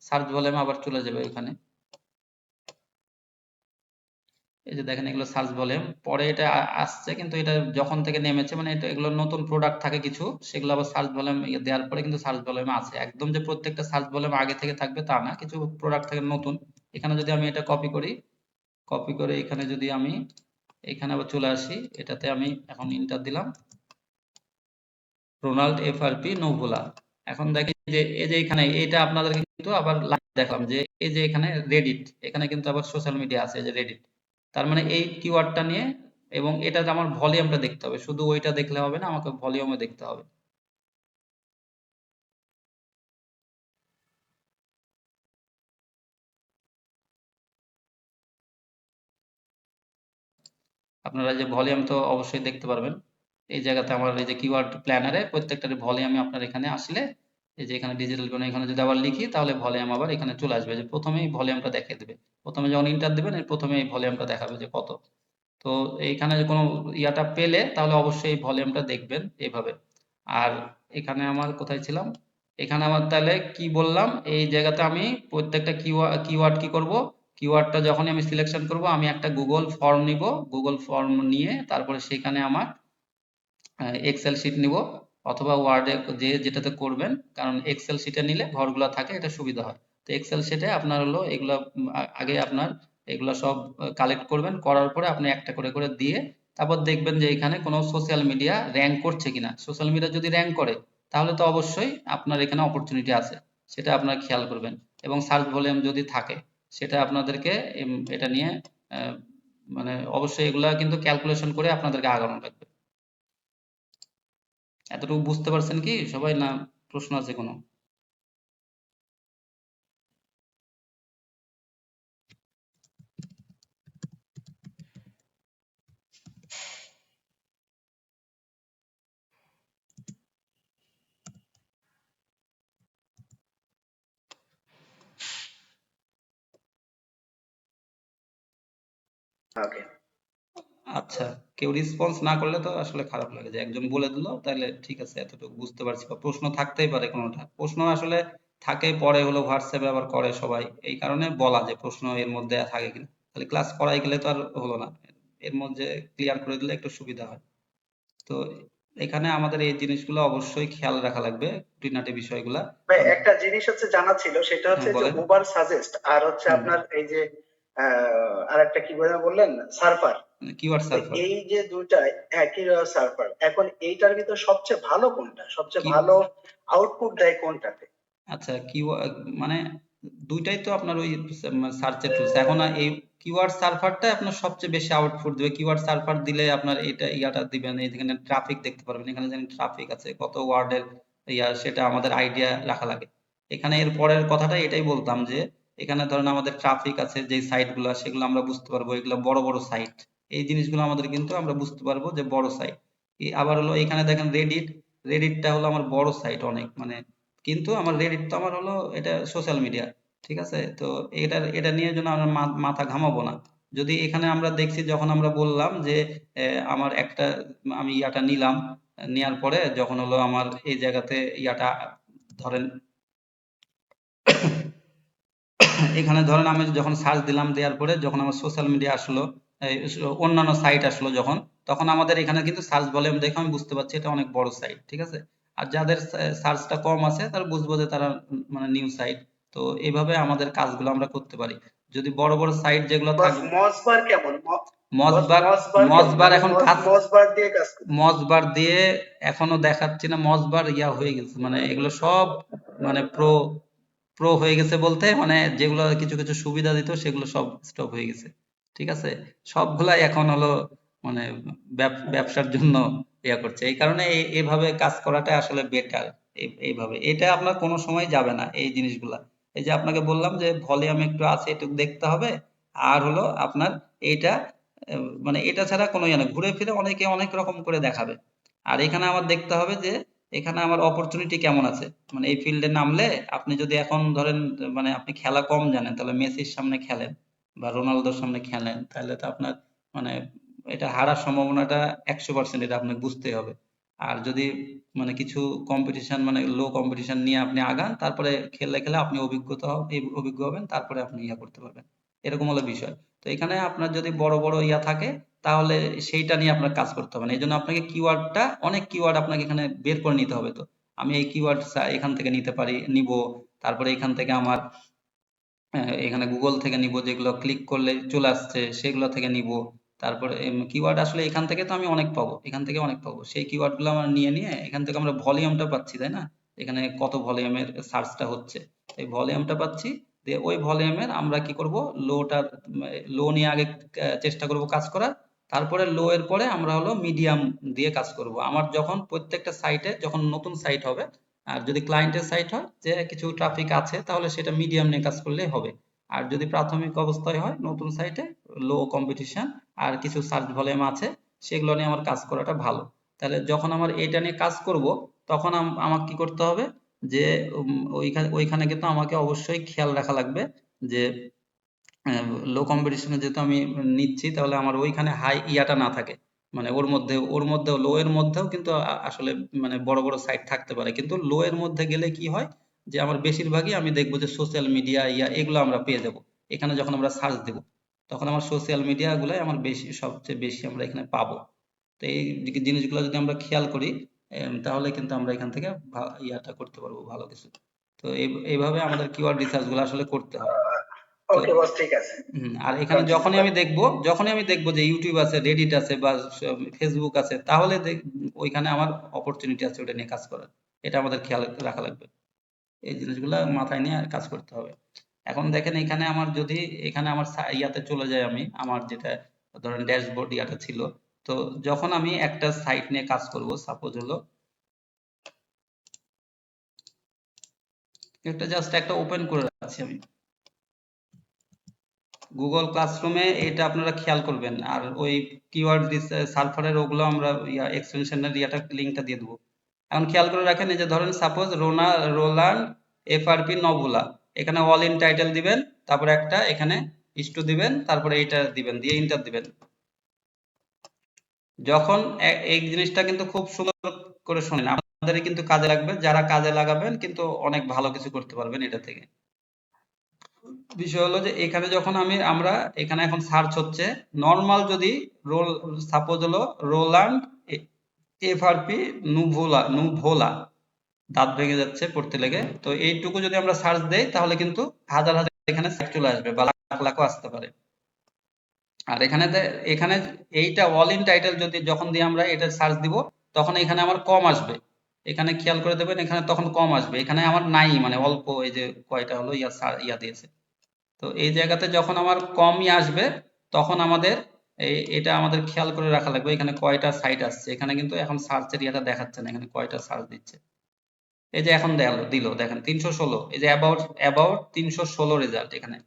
সার্চ ভলিউম আবার চলে যাবে এখানে। এই যে দেখেন এগুলো সার্চ ভলিউম, পরে এটা আসছে, কিন্তু এটা যখন থেকে নেমেছে মানে এটা এগুলো নতুন প্রোডাক্ট থাকে কিছু, সেগুলো আবার সার্চ ভলিউম দেওয়ার পরে কিন্তু সার্চ ভলিউম আছে। একদম যে প্রত্যেকটা সার্চ ভলিউম আগে থেকে থাকবে তা না, কিছু প্রোডাক্ট থাকে নতুন। এখানে যদি আমি এটা কপি করি, কপি করে এখানে যদি আমি এখানে আবার চলে আসি, এটাতে আমি এখন ইন্টার দিলাম রোনাল্ড এফআরপি নোভোলা। এখন দেখেন যে এই যে এখানে এটা আপনাদের কিন্তু আবার দেখলাম যে এই যে এখানে রেডিট, এখানে কিন্তু আবার সোশ্যাল মিডিয়া আছে, এই যে রেডিট। তার মানে এই কিওয়ার্ডটা নিয়ে এবং এটাতে আমার ভলিউমটা দেখতে হবে, শুধু ওইটা দেখলে হবে না, আমাকে ভলিউমও দেখতে হবে। আপনারা যে ভলিউম তো অবশ্যই দেখতে পারবেন। এই জায়গাতে আমার এই যে কিওয়ার্ড প্ল্যানারে প্রত্যেকটার ভলিউমে আপনার এখানে আসলে এই যে এখানে ডিজিটাল কোনো এখানে যদি আবার লিখি তাহলে ভলিউম আবার এখানে চলে আসবে, যে প্রথমেই ভলিউমটা দেখিয়ে দেবে। প্রথমে যখন ইন্টার দিবেন এর প্রথমে এই ভলিউমটা দেখাবে যে কত। তো এইখানে কোনো ইয়াটা পেলে তাহলে অবশ্যই এই ভলিউমটা দেখবেন এইভাবে। আর এখানে আমার কোথায় ছিলাম, এখানে আমার তাহলে কি বললাম, এই জায়গাতে আমি প্রত্যেকটা কিওয়ার্ড কি করব, কিওয়ার্ডটা যখনই আমি সিলেকশন করব আমি একটা গুগল ফর্ম নিব, গুগল ফর্ম নিয়ে তারপরে সেখানে আমার এক্সেল শিট নিব অথবা ওয়ার্ডে যে যেটাতে করবেন, কারণ এক্সেল শিটে নিলে ঘরগুলো থাকে এটা সুবিধা হয়। তো এক্সেল শিটে আপনার হলো এগুলো আগে আপনার এগুলো সব কালেক্ট করবেন, করার পরে আপনি একটা করে করে দিয়ে তারপর দেখবেন যে এখানে কোনো সোশ্যাল মিডিয়া র্যাঙ্ক করছে কিনা। সোশ্যাল মিডিয়া যদি র্যাঙ্ক করে তাহলে তো অবশ্যই আপনার এখানে অপরচুনিটি আছে, সেটা আপনারা খেয়াল করবেন। এবং সার্চ ভলিউম যদি থাকে সেটা আপনাদেরকে এটা নিয়ে আহ, মানে অবশ্যই এগুলা কিন্তু ক্যালকুলেশন করে আপনাদেরকে আগানো লাগবে। এতটুকু বুঝতে পারছেন কি সবাই, না প্রশ্ন আছে কোনো? ওকে। আচ্ছা, কেউ রেসপন্স না করলে তো আসলে খারাপ লাগে, যে একজন বলে দিল তাহলে ঠিক আছে এতটুকু বুঝতে পারছি, বা প্রশ্ন থাকতেই পারে কোনোটা, প্রশ্ন আসলে থাকে পরে হলো হোয়াটসঅ্যাপে আবার করে সবাই, এই কারণে বলা যে প্রশ্ন এর মধ্যে থাকে কিনা। তাহলে ক্লাস করাই গেলে তো আর হলো না, এর মধ্যে ক্লিয়ার করে দিলে একটু সুবিধা হয়। তো এখানে আমাদের এই জিনিসগুলো অবশ্যই খেয়াল রাখা লাগবে, খুঁটিনাটি বিষয়গুলা। ভাই কারণ একটা জিনিস হচ্ছে জানা ছিল, সেটা হ্যাঁ হচ্ছে যে বলেন। উবার সাজেস্ট আর হচ্ছে হুম। আপনার এই যে আরেকটা কি বললেন, সার্ফার। কিওয়ার্ড তো সার্ফার। এই যে দুইটাই একই সার্ভার, এখন এইটার ভিতর সবচেয়ে ভালো কোনটা, সবচেয়ে কি ভালো আউটপুট দেয় কোনটাতে? আচ্ছা, মানে দুইটাই তো আপনার ওই সার্চের টুলস। এখন এই কিওয়ার্ড সার্ভারটা আপনার সবচেয়ে বেশি আউটপুট দেবে। কিওয়ার্ড সার্ভার দিলে আপনার এটা ইয়াটা দিবেন, এখানে ট্রাফিক দেখতে পারবেন, এখানে যেন ট্রাফিক আছে কত ওয়ার্ডের ইয়া, সেটা আমাদের আইডিয়া রাখা লাগে। এখানে এর পরের কথাটা এটাই বলতাম যে এখানে ধরেন আমাদের ট্রাফিক আছে যে সাইট গুলা, সেগুলো আমরা বুঝতে পারবো এগুলো বড় বড় সাইট। এই জিনিসগুলো আমাদের কিন্তু আমরা বুঝতে পারবো যে বড় সাইট। আবার হলো এখানে দেখেন রেডিট, রেডিটটা হলো আমার বড় সাইট অনেক, মানে কিন্তু আমার রেডিট তো আমার হলো এটা সোশ্যাল মিডিয়া, ঠিক আছে? তো এটা নিয়ে জন্য আমরা মাথা ঘামাবো না। যদি এখানে আমরা দেখছি যখন আমরা বললাম যে আমার একটা আমি ইয়াটা নিলাম, নেয়ার পরে যখন হলো আমার এই জায়গাতে ইয়াটা ধরেন এখানে ধরেন আমি যখন সার্চ দিলাম, দেওয়ার পরে যখন আমার সোশ্যাল মিডিয়া আসলো, এই অন্যান্য সাইট আসলো যখন, তখন আমাদের এখানে কিন্তু সার্চ ভলিউম দেখে আমি বুঝতে পারছি এটা অনেক বড় সাইট, ঠিক আছে? আর যাদের সার্চটা কম আছে তারা বুঝবো যে তারা মানে নিউ সাইট। তো এইভাবে আমাদের কাজগুলো আমরা করতে পারি। যদি বড় বড় সাইট যেগুলো বস থাকবে, মসবার কেমন মজবার, মসবার কেমন, মজবার আমি এখন কাজ, মসবার দিয়ে কাজ করি। মজবার দিয়ে এখনো দেখাচ্ছি না, মজবার ইয়া হয়ে গেছে, মানে এগুলো সব মানে প্রো প্রো হয়ে গেছে বলতে মানে যেগুলো কিছু কিছু সুবিধা দিত সেগুলো সব স্টপ হয়ে গেছে, ঠিক আছে? সবগুলাই এখন হলো মানে ব্যবসার জন্য ইয়া করছে, এই কারণে এইভাবে কাজ করাটা আসলে বেটার। এইভাবে এটা আপনার কোনো সময় যাবে না এই জিনিসগুলা। এই যে আপনাকে বললাম যে ভলিউম একটু আছে একটু দেখতে হবে, আর হলো আপনার এইটা মানে এটা ছাড়া কোনো ইয়ে না, ঘুরে ফিরে অনেকে অনেক রকম করে দেখাবে। আর এখানে আমার দেখতে হবে যে এখানে আমার অপরচুনিটি কেমন আছে, মানে এই ফিল্ডে নামলে আপনি যদি এখন ধরেন মানে আপনি খেলা কম জানেন তাহলে মেসির সামনে খেলেন বা রোনালদোর সামনে খেলেন, তাহলে তো আপনার মানে এটা হারার সম্ভাবনাটা 100%, এটা আপনাকে বুঝতেই হবে। আর যদি মানে কিছু কম্পিটিশন মানে লো কম্পিটিশন নিয়ে আপনি আগান, তারপরে খেললে খেলে আপনি অভিজ্ঞ হবেন, তারপরে আপনি ইয়া করতে পারবেন, এরকম হলো বিষয়। তো এখানে আপনার যদি বড় বড় ইয়া থাকে তাহলে সেইটা নিয়ে আপনার কাজ করতে হবে না, এই জন্য আপনাকে কিওয়ার্ডটা অনেক কিওয়ার্ড আপনাকে এখানে বের করে নিতে হবে। তো আমি এই কিওয়ার্ড এখান থেকে নিতে পারি, নিব, তারপরে এখান থেকে আমার এখানে গুগল থেকে নিব, যেগুলো ক্লিক করলে চলে আসছে সেগুলো থেকে নিব। তারপরে কিওয়ার্ড আসলে এখান থেকে তো আমি অনেক পাবো, এখান থেকে অনেক পাবো, সেই কিওয়ার্ড গুলো আমরা নিয়ে নিয়ে এখান থেকে আমরা ভলিউমটা পাচ্ছি, তাই না? এখানে কত ভলিউমের সার্চটা হচ্ছে, এই ভলিউমটা পাচ্ছি। দিয়ে ওই ভলিউমের আমরা কি করব, লোটার লো নিয়ে আগে চেষ্টা করব কাজ করার, তারপরে লো এর পরে আমরা হলো মিডিয়াম দিয়ে কাজ করব। আমার যখন প্রত্যেকটা সাইটে যখন নতুন সাইট হবে, আর যদি ক্লায়েন্টের সাইট হয় যে কিছু ট্রাফিক আছে তাহলে সেটা মিডিয়াম নিয়ে কাজ করলেই হবে। আর যদি প্রাথমিক অবস্থায় হয় নতুন সাইটে লো কম্পিটিশন, আর কিছু সার্চ ভলিউম আছে, সেগুলো নিয়ে আমার কাজ করাটা ভালো। তাহলে যখন আমার এটা নিয়ে কাজ করব, তখন আমাকে কি করতে হবে যে ওইখানে কিন্তু আমাকে অবশ্যই খেয়াল রাখা লাগবে যে লো কম্পিটিশনে যেহেতু আমি নিচ্ছি, তাহলে আমার ওইখানে হাই ইয়াটা না থাকে, মানে ওর মধ্যেও লো এর মধ্যেও কিন্তু আসলে মানে বড় বড় সাইট থাকতে পারে, কিন্তু লো এর মধ্যে গেলে কি হয় যে আমার বেশিরভাগই আমি দেখবো যে সোশ্যাল মিডিয়া এগুলো আমরা পেয়ে যাব। এখানে যখন আমরা সার্চ দেব, তখন আমার সোশ্যাল মিডিয়া গুলাই আমার বেশি, সবচেয়ে বেশি আমরা এখানে পাবো। তো এই জিনিসগুলো যদি আমরা খেয়াল করি, তাহলে কিন্তু আমরা এখান থেকে ইয়াটা করতে পারবো ভালো কিছু। তো এইভাবে আমাদের কিওয়ার্ড রিসার্চ গুলো আসলে করতে হয়। তো ওকে বস, ঠিক আছে, আর এখানে কন্টিনিউ যখনই আমি দেখবো যে ইউটিউব আছে, রেডিট আছে বা ফেসবুক আছে, তাহলে ওইখানে আমার অপরচুনিটি আছে ওটা নিয়ে কাজ করার। এটা আমাদের খেয়াল রাখা লাগবে। এই জিনিসগুলা মাথায় নিয়ে কাজ করতে হবে। এখন দেখেন এখানে আমার যদি এখানে আমার ইয়াতে চলে যায়, আমি আমার যেটা ধরেন ড্যাশবোর্ড ইয়াটা ছিল, তো যখন আমি একটা সাইট নিয়ে কাজ করব, সাপোজ হলো জাস্ট একটা ওপেন করে রাখছি আমি গুগল ক্লাসরুমে, এটা আপনারা খেয়াল করবেন। আর ওই কিওয়ার্ড সার্ফারের ওগুলো আমরা এক্সটেনশনের লিঙ্কটা দিয়ে দেবো। এখন খেয়াল করে রাখেন, এই যে ধরেন সাপোজ রোলান্ড এফআরপি নভুলা, এখানে অল ইন টাইটেল দিবেন, তারপরে একটা এখানে ইস্টু দিবেন, তারপরে এইটা দিবেন, দিয়ে ইন্টার দিবেন। যখন এই জিনিসটা কিন্তু খুব সুন্দর করে শোনেন, আপনাদেরই কিন্তু কাজে লাগবে, যারা কাজে লাগাবেন কিন্তু অনেক ভালো কিছু করতে পারবেন এটা থেকে। বিষয় হলো যে এখানে যখন আমরা এখানে এখন সার্চ হচ্ছে নরমাল, যদি রোল সাপোজ হলো রোলান্ড এফআরপি নুভোলা, দাঁত ভেঙে যাচ্ছে পড়তে লেগে, তো এইটুকু যদি আমরা সার্চ দেই, তাহলে কিন্তু হাজার হাজার এখানে সাইট চলে আসবে বা লাখ লাখও আসতে পারে। আর এখানে এইটা অল ইন টাইটেল যদি যখন দিয়ে আমরা এটা সার্চ দিব, তখন এখানে আমার কম আসবে। এখানে খেয়াল করে দেবেন, এখানে তখন কম আসবে, এখানে আমার নাই, মানে অল্প, এই যে কয়টা হলো ইয়া দিয়েছে। তো এই জায়গাতে যখন আমার কমই আসবে, তখন আমাদের এটা আমাদের খেয়াল করে রাখা লাগবে এখানে কয়টা সাইট আসছে। এখানে কিন্তু এখন সার্চের ইয়েটা দেখাচ্ছে না, এখানে কয়টা সার্চ দিচ্ছে। এই যে এখন দিল দেখেন 316, এই যে অ্যাবাউট 316 রেজাল্ট এখানে।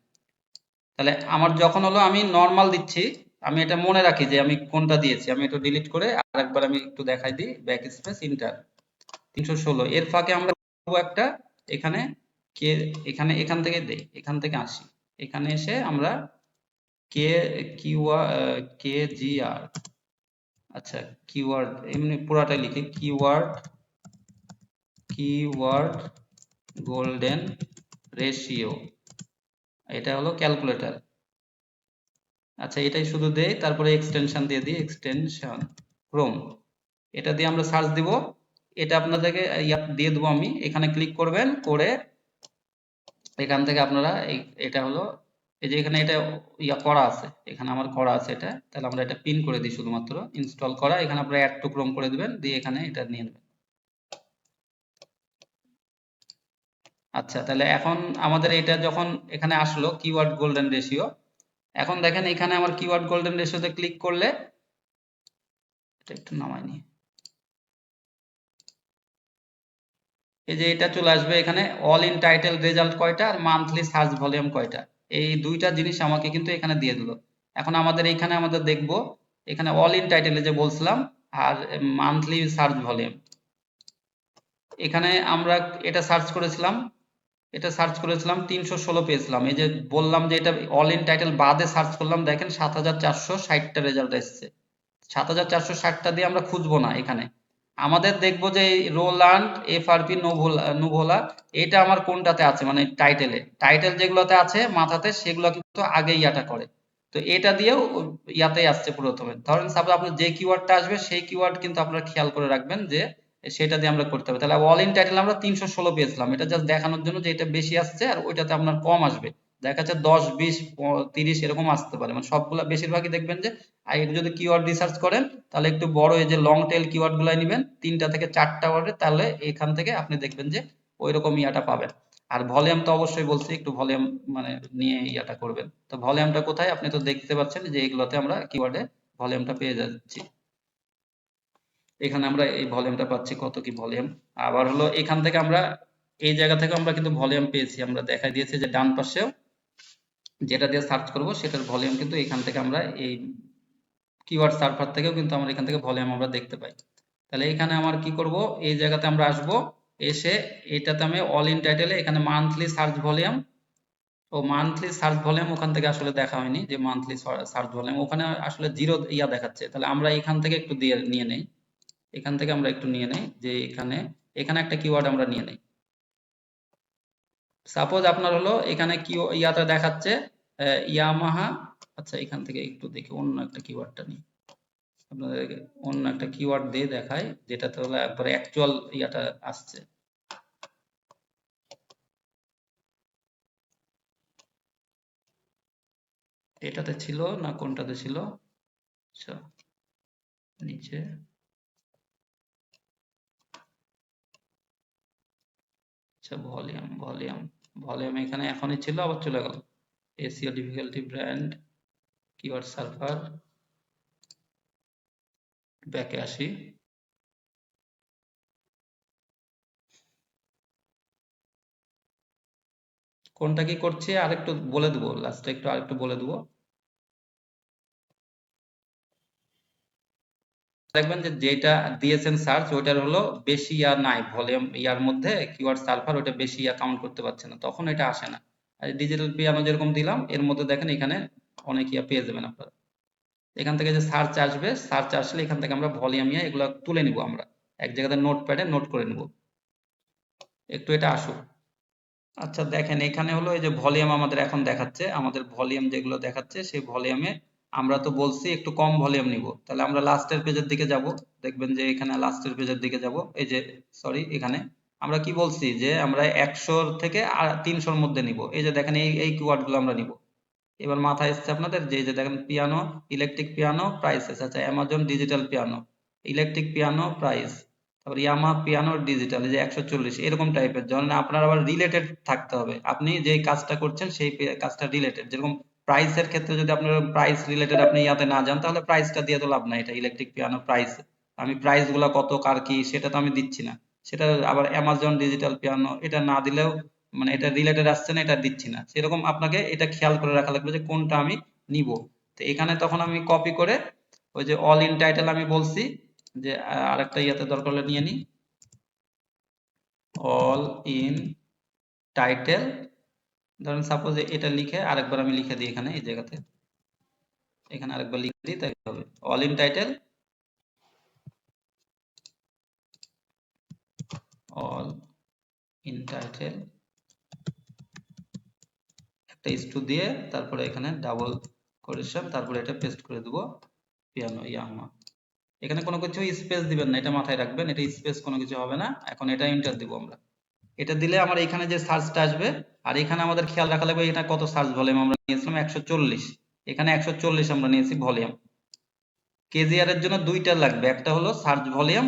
তাহলে আমার যখন হলো আমি নরমাল দিচ্ছি, আমি এটা মনে রাখি যে আমি কোনটা দিয়েছি, আমি এটা ডিলিট করে আরেকবার আমি একটু দেখাই দিই, ব্যাক স্পেস ইন্টার 316। এর ফাঁকে আমরা একটা এখানে কে এখান থেকে দেই, এখান থেকে আসি, এখানে এসে আমরা কে কে জি আর, আচ্ছা কিওয়ার্ড এমনি পুরাটাই লিখি, কিওয়ার্ড গোল্ডেন রেশিও, এটা হলো ক্যালকুলেটর। আচ্ছা এটাই শুধু দেই, তারপরে এক্সটেনশন দিয়ে দিই, এক্সটেনশন ক্রোম, এটা দিয়ে আমরা সার্চ দিব। এটা আপনাদেরকে দিয়ে দেবো আমি, এখানে ক্লিক করবেন, করে এখান থেকে আপনারা এটা হলো এই যে এখানে এটা করা আছে, এখানে আমার করা আছে এটা, তাহলে আমরা এটা পিন করে দিই, শুধুমাত্র ইনস্টল করা, এখানে আপনারা অ্যাড টু ক্রোম করে দিবেন, দিয়ে এখানে এটা নিয়ে নেবেন। আচ্ছা তাহলে এখন আমাদের এটা যখন এখানে আসলো কিওয়ার্ড গোল্ডেন রেশিও, এখন দেখেন এখানে আমার কিওয়ার্ড গোল্ডেন রেশিওতে ক্লিক করলে, এটা একটু নামাই নি, এই যে এটা চলে আসবে এখানে অল ইন টাইটেল রেজাল্ট কয়টা আর মান্থলি সার্চ ভলিউম কয়টা, এই দুইটা জিনিস আমাকে কিন্তু এখানে দিয়ে দিল। এখন আমাদের এখানে দেখব এখানে অল ইন টাইটেলে যে বলছিলাম, আর মান্থলি সার্চ ভলিউম, এখানে আমরা এটা সার্চ করেছিলাম, 316 পেয়েছিলাম। এই যে বললাম যে এটা অল ইন টাইটেল বাদে সার্চ করলাম, দেখেন 7460টা রেজাল্ট এসেছে। 7460টা দিয়ে আমরা খুঁজবো না, এখানে আমাদের দেখবো যে রোলান্ড এফআরপি নুভোলা, এটা আমার কোনটাতে আছে, মানে টাইটেল যেগুলোতে আছে মাথাতে, সেগুলো কিন্তু আগে ইয়াটা করে। তো এটা দিয়েও ইয়াতেই আসছে প্রথমে। ধরেন সাপোজ আপনার যে কিওয়ার্ডটা আসবে, সেই কিওয়ার্ড কিন্তু আপনারা খেয়াল করে রাখবেন যে সেটা দিয়ে আমরা করতে হবে। তাহলে অল ইন টাইটেল আমরা 316 পেয়েছিলাম, এটা জাস্ট দেখানোর জন্য যে এটা বেশি আসছে আর ওইটাতে আপনার কম আসবে। দেখা যাচ্ছে 10 20 30 এরকম আসতে পারে, মানে সবগুলা বেশিরভাগই দেখবেন যে, আর এটা যদি কিওয়ার্ড রিসার্চ করেন, তাহলে একটু বড় এই যে লং টেল কিওয়ার্ড গুলাই নেবেন, 3টা থেকে 4টা ওয়ার্ডে, তাহলে এখান থেকে আপনি দেখবেন যে ওইরকম ইয়াটা পাবেন। আর ভলিউম তো অবশ্যই বলছি, একটু ভলিউম মানে নিয়ে ইয়াটা করবেন। তো ভলিউমটা কোথায়, আপনি তো দেখতে পাচ্ছেন যে এইগুলোতে আমরা কিওয়ার্ডে ভলিউমটা পেয়ে যাচ্ছি। এখানে আমরা এই ভলিউমটা পাচ্ছি, কত কি ভলিউম। আবার হলো এখান থেকে আমরা এই জায়গা থেকে আমরা কিন্তু ভলিউম পেয়েছি, আমরা দেখাই দিয়েছি যে ডান পাশেও যেটা দিয়ে সার্চ করব সেটার ভলিউম কিন্তু এখান থেকে আমরা এই কিওয়ার্ড সার্ভার থেকেও কিন্তু আমরা এখান থেকে ভলিউম আমরা দেখতে পাই। তাহলে এখানে আমার কি করব, এই জায়গাতে আমরা আসব, এসে এটাতে আমি অল ইন টাইটেলে এখানে মান্থলি সার্চ ভলিউম ও মান্থলি সার্চ ভলিউম ওখান থেকে আসলে দেখা হয়নি যে মান্থলি সার্চ ভলিউম ওখানে আসলে জিরো ইয়া দেখাচ্ছে। তাহলে আমরা এখান থেকে একটু দিয়ে নিয়ে নেই, এখান থেকে আমরা একটু নিয়ে নেই যে এখানে এখানে একটা কিওয়ার্ড আমরা নিয়ে নেই। সাপোজ আপনার হলো এখানে কি ইয়াটা দেখাচ্ছে ইয়ামাহা, আচ্ছা এখান থেকে একটু দেখি অন্য একটা কিওয়ার্ডটা নিই, আপনাদেরকে অন্য একটা কিওয়ার্ড দিয়ে দেখাই যেটাতে হলো একবার অ্যাকচুয়াল ইয়াটা আসছে। এটাতে ছিল না কোনটাতে ছিল, আচ্ছা নিচে, আচ্ছা ভলিউম ভলিউম ভলিউম এখানে এখনই ছিল আবার চলে গেল। SEO difficulty brand keyword server, ব্যাকে আসি, কোনটা কি করছে আরেকটু বলে দেবো, লাস্টে একটু আরেকটু বলে দেবো। দেখবেন যে যেটা দিয়েছেন সার্চ ওইটার হলো বেশি ইয়া নাই, ভলিউম ইয়ার মধ্যে কিওয়ার্ড সার্ভার ওইটা বেশি ইয়া কাউন্ট করতে পারছে না, তখন এটা আসে না। আর ডিজিটাল পিয়ানো যেরকম দিলাম এর মধ্যে দেখেন এখানে অনেক ইয়া পেয়ে যাবেন আপনারা। এখান থেকে যে সার্চ আসবে, সার্চ আসলে এখান থেকে আমরা ভলিউম ইয়া এগুলো তুলে নিব, আমরা এক জায়গাতে নোটপ্যাডে নোট করে নিব। একটু এটা আসুক। আচ্ছা দেখেন এখানে হলো এই যে ভলিউম আমাদের এখন দেখাচ্ছে, আমাদের ভলিউম যেগুলো দেখাচ্ছে সেই ভলিউমে আমরা তো বলছি একটু কম ভলিউম নিব, তাহলে আমরা লাস্টের পেজের দিকে যাব, দেখবেন যে এখানে লাস্টের পেজের দিকে যাব, এই যে সরি এখানে আমরা কি বলছি যে আমরা 100 থেকে 300-র মধ্যে নিব, এই যে দেখেন এই কিওয়ার্ড গুলো আমরা নিব। এবার মাথায় এসছে আপনাদের যে এই যে দেখেন পিয়ানো, ইলেকট্রিক পিয়ানো প্রাইসেস, আচ্ছা Amazon digital piano, electric piano price, তারপর ইয়ামা পিয়ানো ডিজিটাল, এই যে 140 এরকম টাইপের, যখন আপনার আবার রিলেটেড থাকতে হবে, আপনি যে কাজটা করছেন সেই কাজটা রিলেটেড, যেরকম প্রাইসের ক্ষেত্রে যদি আপনার প্রাইস রিলেটেড আপনি ইয়াতে না যান তাহলে প্রাইসটা দিয়ে তো লাভ নাই, এটা ইলেকট্রিক পিয়ানো প্রাইস, আমি প্রাইস গুলা কত কার কি সেটা তো আমি দিচ্ছি না, সেটা আবার অ্যামাজন ডিজিটাল পিয়ানো এটা না দিলেও মানে এটা রিলেটেড আসছে না এটা দিচ্ছি না, সেরকম আপনাকে এটা খেয়াল করে রাখা লাগবে যে কোনটা আমি নিব। তো এখানে তখন আমি কপি করে ওই যে অল ইন টাইটেল আমি বলছি যে আরেকটা ইয়াতে দরকার হলে নিয়ে নিই, অল ইন টাইটেল, ধরেন সাপোজ এটা লিখে আরেকবার আমি লিখে দিই এখানে এই জায়গাতে, এখানে আরেকবার লিখে দিই তাই হবে all in title, all in title একটা ইস্টু দিয়ে তারপরে এখানে ডাবল কোটেশন তারপরে এটা পেস্ট করে দেবো পিয়ানো ইয়ামা, এখানে কোনো কিছু স্পেস দিবেন না, এটা মাথায় রাখবেন, এটা স্পেস কোনো কিছু হবে না। এখন এটা এন্টার দিব আমরা, এটা দিলে আমার এখানে যে সার্চটা আসবে, আর এখানে আমাদের খেয়াল রাখা লাগবে এটা কত সার্চ ভলিউম আমরা নিয়েছিলাম 140, এখানে 140 আমরা নিয়েছি ভলিউম। কেজিআর এর জন্য দুইটা লাগবে, একটা হলো সার্চ ভলিউম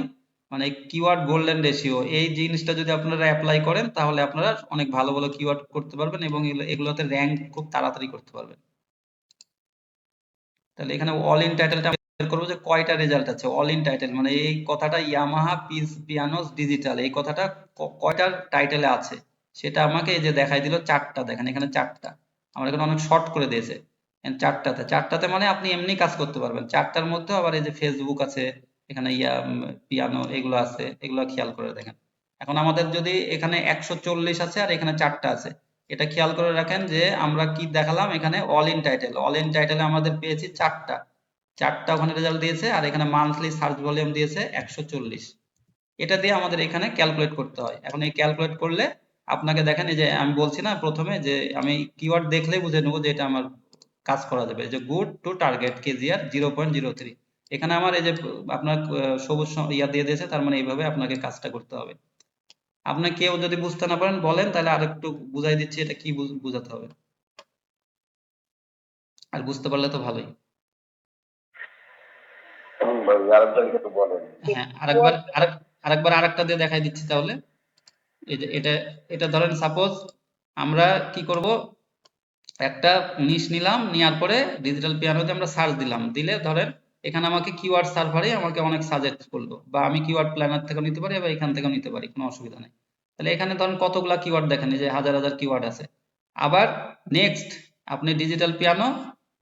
মানে কিওয়ার্ড গোল্ডেন রেশিও, এই জিনিসটা যদি আপনারা অ্যাপ্লাই করেন তাহলে আপনারা অনেক ভালো ভালো কিওয়ার্ড করতে পারবেন এবং এগুলোতে র্যাঙ্ক খুব তাড়াতাড়ি করতে পারবেন। তাহলে এখানে অল ইন টাইটেলটা বের করবো যে কয়টা রেজাল্ট আছে, অল ইন টাইটেল মানে এই কথাটা ইয়ামাহা পিয়ানোস ডিজিটাল এই কথাটা কয়টার টাইটেলে আছে সেটা আমাকে এই যে দেখাই দিল 4টা, দেখেন এখানে 4টা, আমার এখানে অনেক শর্ট করে দিয়েছে, 4টাতে মানে আপনি এমনি কাজ করতে পারবেন, 4টার মধ্যে আবার এই যে ফেসবুক আছে, এখানে পিয়ানো এগুলো আছে, এগুলো খেয়াল করে দেখেন। এখন আমাদের যদি এখানে 140 আছে আর এখানে 4টা আছে, এটা খেয়াল করে রাখেন যে আমরা কি দেখালাম এখানে all in title, all in টাইটেলে আমাদের পেয়েছি 4টা, 4টা ওখানে রেজাল্ট দিয়েছে আর এখানে মান্থলি সার্চ ভলিউম দিয়েছে 140, এটা দিয়ে আমাদের এখানে ক্যালকুলেট করতে হয়। এখন এই ক্যালকুলেট করলে আপনাকে দেখেন এই যে আমি বলছি না প্রথমে যে আমি কিওয়ার্ড দেখলেই বুঝে নেবো যে এটা আমার কাজ করা যাবে, যে গুড টু টার্গেট কেজিআর 0.03, এখানে আমার এই যে আপনার সবুজ ইয়া দিয়ে দিয়েছে, তার মানে এইভাবে আপনাকে কাজটা করতে হবে। আপনি কেউ যদি বুঝতে না পারেন বলেন তাহলে আরেকটু বুঝাই দিচ্ছি এটা কি বুঝাতে হবে, আর বুঝতে পারলে তো ভালোই। হ্যাঁ আরেকবার আরেকটা দিয়ে দেখাই দিচ্ছি তাহলে, এই যে এটা ধরেন সাপোজ আমরা কি করব, একটা নিশ নিলাম, নেওয়ার পরে ডিজিটাল পিয়ানোতে আমরা সার্চ দিলাম, দিলে ধরেন এখানে আমাকে কিওয়ার্ড সার্ভারে আমাকে অনেক সাজেস্ট করলো, বা আমি কিওয়ার্ড প্ল্যানার থেকেও নিতে পারি বা এখান থেকেও নিতে পারি, কোনো অসুবিধা নেই। তাহলে এখানে ধরেন কতগুলা কিওয়ার্ড দেখেন, এই যে হাজার হাজার কিওয়ার্ড আছে। আবার নেক্সট আপনি ডিজিটাল পিয়ানো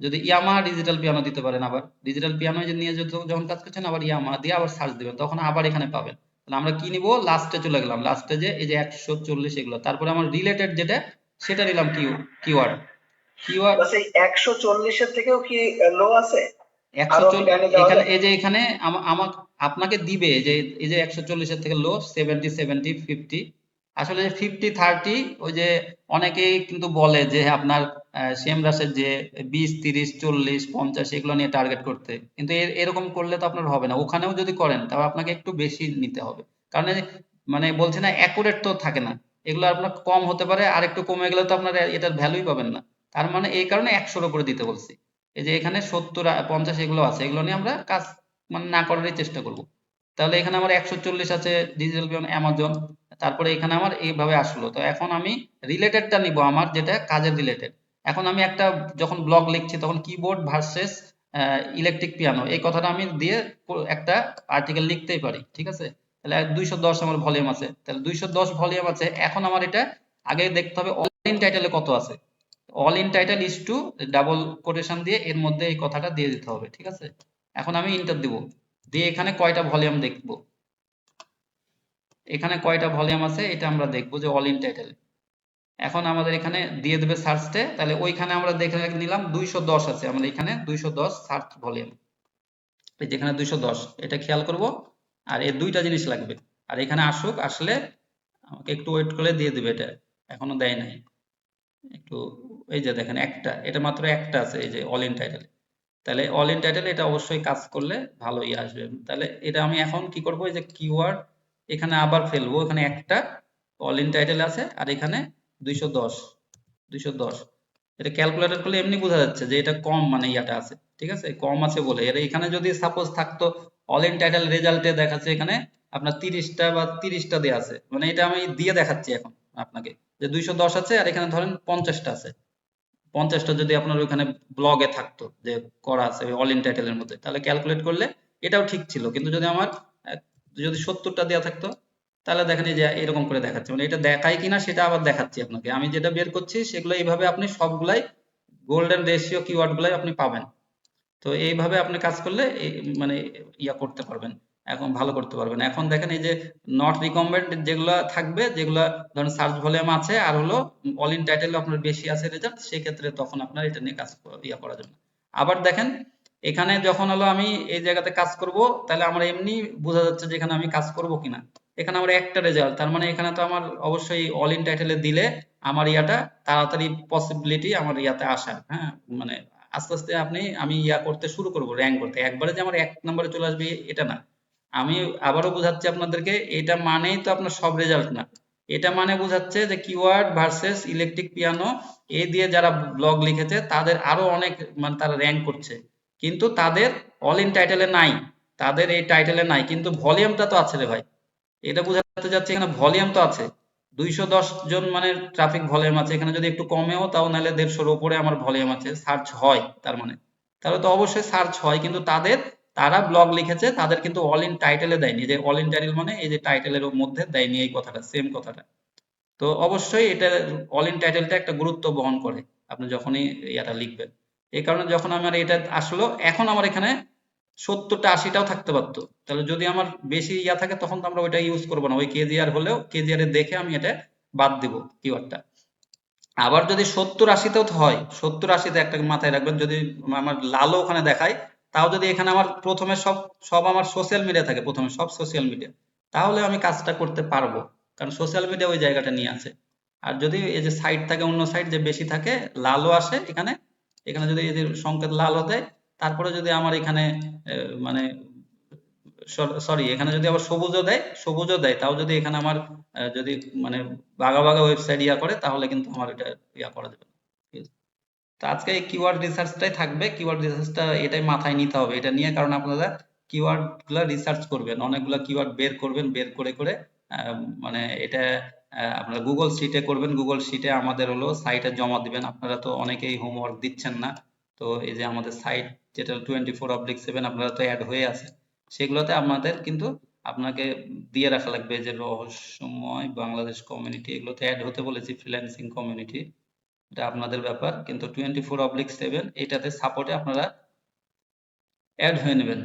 যদি ইয়ামাহা ডিজিটাল পিয়ানো দিতে পারেন, আবার ডিজিটাল পিয়ানো নিয়ে যখন কাজ করছেন আবার ইয়ামাহা দিয়ে আবার সার্চ দিবেন, তখন আবার এখানে পাবেন। তাহলে আমরা কি নিব, লাস্টে চলে গেলাম, লাস্টে যে এই যে 140 এগুলো, তারপরে আমার রিলেটেড যেটা সেটা নিলাম কিওয়ার্ড। কিওয়ার্ড বাস এই 140-এর থেকেও কি লো আছে? আরো কি 140 ডানে যাওয়া এখানে যায়? এই যে এখানে আমাকে আপনাকে দিবে যে এই যে 140 এর থেকে লো 70 70 50। আসলে 50 30 ওই যে অনেকেই কিন্তু বলে যে আপনার সেম রাশের যে 20 30 40 50 এগুলো নিয়ে টার্গেট করতে, কিন্তু এরকম করলে তো আপনার হবে না। ওখানেও যদি করেন তবে আপনাকে একটু বেশি নিতে হবে, কারণ এই মানে বলছে না অ্যাকুরেট তো থাকে না, এগুলো আপনার কম হতে পারে, আর একটু কমে গেলে তো আপনার এটার ভ্যালুই পাবেন না। তার মানে এই কারণে 100-র উপরে দিতে বলছি। এই যে এখানে 70 50 এগুলো আছে, এগুলো নিয়ে আমরা কাজ মানে না করারই চেষ্টা করব। তাহলে এখানে আমার 140 আছে ডিজিটাল পিয়ানো অ্যামাজন, তারপরে এখানে আমার এইভাবে আসলো। তো এখন আমি রিলেটেডটা নিব, আমার যেটা কাজের রিলেটেড। এখন আমি একটা যখন ব্লগ লিখছি তখন কিবোর্ড ভার্সেস ইলেকট্রিক পিয়ানো এই কথাটা আমি দিয়ে একটা আর্টিকেল লিখতেই পারি, ঠিক আছে। তাহলে 210 আমার ভলিউম আছে, তাহলে 210 ভলিউম আছে। এখন আমার এটা আগে দেখতে হবে অল ইন টাইটেলে কত আছে। All in title is to double quotation দিয়ে এর মধ্যে এই কথাটা দিয়ে দিতে হবে, ঠিক আছে। এখন আমি ইন্টার দিব, দিয়ে এখানে কয়টা ভলিউম দেখব, এখানে কয়টা ভলিউম আছে এটা আমরা দেখবো যে অল ইন টাইটেল। এখন আমাদের এখানে দিয়ে দেবে সার্চতে, তাহলে ওইখানে আমরা দেখে নিলাম 210 আছে, আমরা এখানে 210 সার্চ ভলিউম, এই যেখানে 210 এটা খেয়াল করব। আর এই দুইটা জিনিস লাগবে, আর এখানে আসুক, আসলে আমাকে একটু ওয়েট করলে দিয়ে দিবে। এটা এখনো দেয় নাই একটু, এই যে দেখেন একটা, এটা মাত্র একটা আছে এই যে অল ইন টাইটেল। তাহলে অল ইন টাইটেল এটা অবশ্যই কাজ করলে ভালোই আসবে। তাহলে এটা আমি এখন কি করব, এই যে কিওয়ার্ড এখানে আবার ফেলবো, এখানে একটা অল ইন টাইটেল আছে, আর এখানে 210 210। এটা ক্যালকুলেটর করলে এমনি বোঝা যাচ্ছে যে এটা কম, মানে ইয়াটা আছে, ঠিক আছে, কম আছে বলে। এর এখানে যদি সাপোজ থাকতো অল ইন টাইটেল রেজাল্টে দেখাচ্ছে এখানে আপনার 30টা বা 30টা দেয়া আছে, মানে এটা আমি দিয়ে দেখাচ্ছি এখন আপনাকে যে 210 আছে, আর এখানে ধরেন 50টা আছে। 50টা যদি আপনার ওইখানে ব্লগে থাকতো যে করা আছে অল ইন টাইটেলের মধ্যে, তাহলে ক্যালকুলেট করলে এটাও ঠিক ছিল। কিন্তু যদি আমার আহ, যদি 70টা দেওয়া থাকতো, তাহলে দেখেন এই যে এরকম করে দেখাচ্ছে, মানে এটা দেখায় কিনা সেটা আবার দেখাচ্ছি আপনাকে। আমি যেটা বের করছি সেগুলো এইভাবে আপনি সবগুলাই গোল্ডেন রেশিও কিওয়ার্ড গুলাই আপনি পাবেন। তো এইভাবে আপনি কাজ করলে মানে ইয়া করতে পারবেন, এখন ভালো করতে পারবেন। এখন দেখেন এই যে নট রিকমেন্ড যেগুলা থাকবে, যেগুলা ধরেন সার্চ ভলিউম আছে আর হলো অল ইন টাইটেল আপনার বেশি আছে রেজাল্ট, সেই ক্ষেত্রে তখন আপনার এটা নিয়ে কাজ ইয়া করা যাবে না। আবার দেখেন এখানে যখন হলো আমি এই জায়গাতে কাজ করব, তাহলে আমার এমনি বোঝা যাচ্ছে যে এখানে আমি কাজ করব কিনা। এখানে আমার একটা রেজাল্ট, তার মানে এখানে তো আমার অবশ্যই অল ইন টাইটেলে দিলে আমার ইয়াটা তাড়াতাড়ি পসিবিলিটি আমার ইয়াতে আসার, হ্যাঁ, মানে আস্তে আস্তে আমি ইয়া করতে শুরু করব, র্যাঙ্ক করতে। একবারে যে আমার 1 নম্বরে চলে আসবে এটা না। আমি আবারও বোঝাচ্ছি আপনাদেরকে, এটা মানেই তো আপনার সব রেজাল্ট না। এটা মানে বোঝাচ্ছে যে কিওয়ার্ড ভার্সেস ইলেকট্রিক পিয়ানো এই দিয়ে যারা ব্লগ লিখেছে তাদের আরো অনেক, মানে তারা র্যাঙ্ক করছে, কিন্তু তাদের অল ইন টাইটেলে নাই, তাদের এই টাইটেলে নাই, কিন্তু ভলিউমটা তো আছে রে ভাই। এটা বোঝাতে যাচ্ছে এখানে ভলিউম তো আছে, 210 জন মানে ট্রাফিক ভলিউম আছে এখানে। যদি একটু কমেও তাও নাহলে 150-র উপরে আমার ভলিউম আছে, সার্চ হয় তার মানে, তাহলে তো অবশ্যই সার্চ হয়, কিন্তু তারা ব্লগ লিখেছে, তাদের কিন্তু অল ইন টাইটেলে দেয়নি। যে অল ইন টাইটেল মানে এই যে টাইটেলের মধ্যে দেয়নি এই কথাটা, সেম কথাটা। তো অবশ্যই এটা অল ইন টাইটেলটা একটা গুরুত্ব বহন করে আপনি যখনই ইয়াটা লিখবেন। এই কারণে যখন আমার এটা আসলো, এখন আমার এখানে 70টা 80টাও থাকতে পারতো, তাহলে যদি আমার বেশি ইয়া থাকে তখন তো আমরা ওইটা ইউজ করবো না, ওই কেজিআর হলেও কেজিআর এ দেখে আমি এটা বাদ দিব কিওয়ার্ডটা। আবার যদি 70 80তেও হয়, 70 80তে একটা মাথায় রাখবেন, যদি আমার লালও ওখানে দেখায়, তাও যদি এখানে আমার প্রথমে সব সব আমার সোশ্যাল মিডিয়া থাকে, প্রথমে সব সোশ্যাল মিডিয়া, তাহলে আমি কাজটা করতে পারবো, কারণ সোশ্যাল মিডিয়া ওই জায়গাটা নিয়ে আছে। আর যদি এই যে সাইট থাকে, অন্য সাইট যে বেশি থাকে, লালও আসে এখানে, এখানে যদি এই যে সংকেত লাল হতে, তারপরে যদি আমার এখানে মানে সরি এখানে যদি আবার সবুজও দেয়, তাও যদি এখানে আমার যদি মানে বাঘা বাঘা ওয়েবসাইট ইয়া করে, তাহলে কিন্তু আমার এটা ইয়া করা যাবে না। ঠিক আছে? তো আজকে এই কিওয়ার্ড রিসার্চটাই থাকবে, কিওয়ার্ড রিসার্চটা এটাই মাথায় নিতে হবে এটা নিয়ে, কারণ আপনারা কিওয়ার্ড গুলা রিসার্চ করবেন, অনেকগুলা কিওয়ার্ড বের করবেন, বের করে করে মানে এটা আপনারা গুগল শিটে করবেন, গুগল শিটে আমাদের হলো সাইটে জমা দিবেন। আপনারা তো অনেকেই হোমওয়ার্ক দিচ্ছেন না, তো এই যে আমাদের সাইট যেটা 24/7 আপনারা তো অ্যাড হয়ে আছে, সেগুলোতে আমাদের কিন্তু আপনাকে দিয়ে রাখা লাগবে, যে রহস্যময় বাংলাদেশ কমিউনিটি, এগুলোতে অ্যাড হতে বলেছি, ফ্রিল্যান্সিং কমিউনিটি, এটা আপনাদের ব্যাপার, কিন্তু 24/7 এটাতে সাপোর্টে আপনারা অ্যাড হয়ে নেবেন।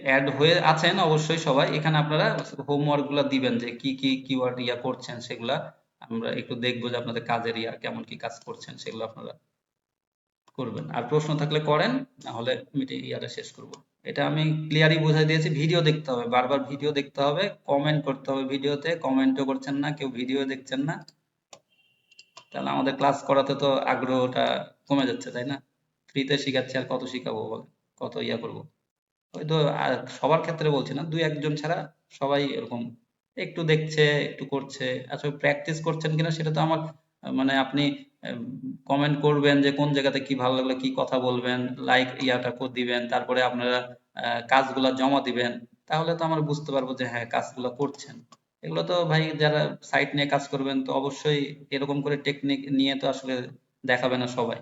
অ্যাড হয়ে আছেন অবশ্যই সবাই। এখানে আপনারা হোমওয়ার্ক গুলা দিবেন যে কি কি কিওয়ার্ড ইয়া করছেন, সেগুলা আমরা একটু দেখবো যে আপনাদের কাজের ইয়া কেমন কি কাজ করছেন, সেগুলো আপনারা করবেন। আর প্রশ্ন থাকলে করেন, না হলে মিটিং ইয়াটা শেষ করব। এটা আমি ক্লিয়ারই বুঝাই দিয়েছি। ভিডিও দেখতে হবে, বারবার ভিডিও দেখতে হবে, কমেন্ট করতে হবে ভিডিওতে। কমেন্টও করছেন না, কেউ ভিডিও দেখছেন না, তাহলে আমাদের ক্লাস করাতে তো আগ্রহটা কমে যাচ্ছে, তাই না? ফ্রিতে শিখাচ্ছি, আর কত শিখাবো বলেন, কত ইয়া করব। হয়তো সবার ক্ষেত্রে বলছি না, দুই একজন ছাড়া সবাই এরকম একটু দেখছে, একটু করছে। আসলে প্র্যাকটিস করছেন কিনা সেটা তো আমার মানে আপনি কমেন্ট করবেন যে কোন জায়গাতে কি ভালো লাগলো, কি কথা বলবেন, লাইক ইয়াটা দিবেন, তারপরে আপনারা কাজগুলা জমা দিবেন, তাহলে তো আমরা বুঝতে পারবো যে হ্যাঁ কাজগুলো করছেন। এগুলো তো ভাই যারা সাইট নিয়ে কাজ করবেন তো অবশ্যই এরকম করে টেকনিক নিয়ে তো আসলে দেখাবে না সবাই।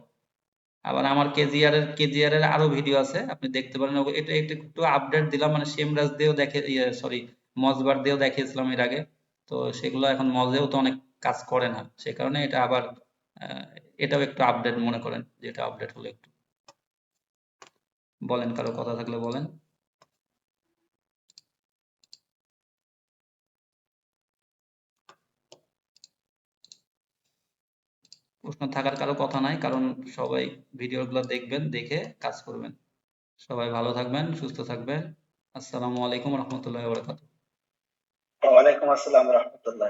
আবার আমার কেজিআর এর আরো ভিডিও আছে, আপনি দেখতে পারেন। এটা এটা একটু আপডেট দিলাম, মানে সেমরাজ দিয়েও দেখে, সরি, মজবার দিয়েও দেখিয়েছিলাম এর আগে। তো সেগুলো এখন মজেও তো অনেক কাজ করে না, সে কারণে এটা আবার আহ, এটাও একটু আপডেট মনে করেন, যেটা আপডেট হলো একটু। বলেন, কারো কথা থাকলে বলেন। প্রশ্ন থাকার কারো কথা নাই, কারণ সবাই ভিডিওগুলো দেখবেন, দেখে কাজ করবেন। সবাই ভালো থাকবেন, সুস্থ থাকবেন। আসসালামু আলাইকুম রহমতুল্লাহ বারাকাতুহু। ওয়ালাইকুম আসসালাম রহমতুল্লাহ।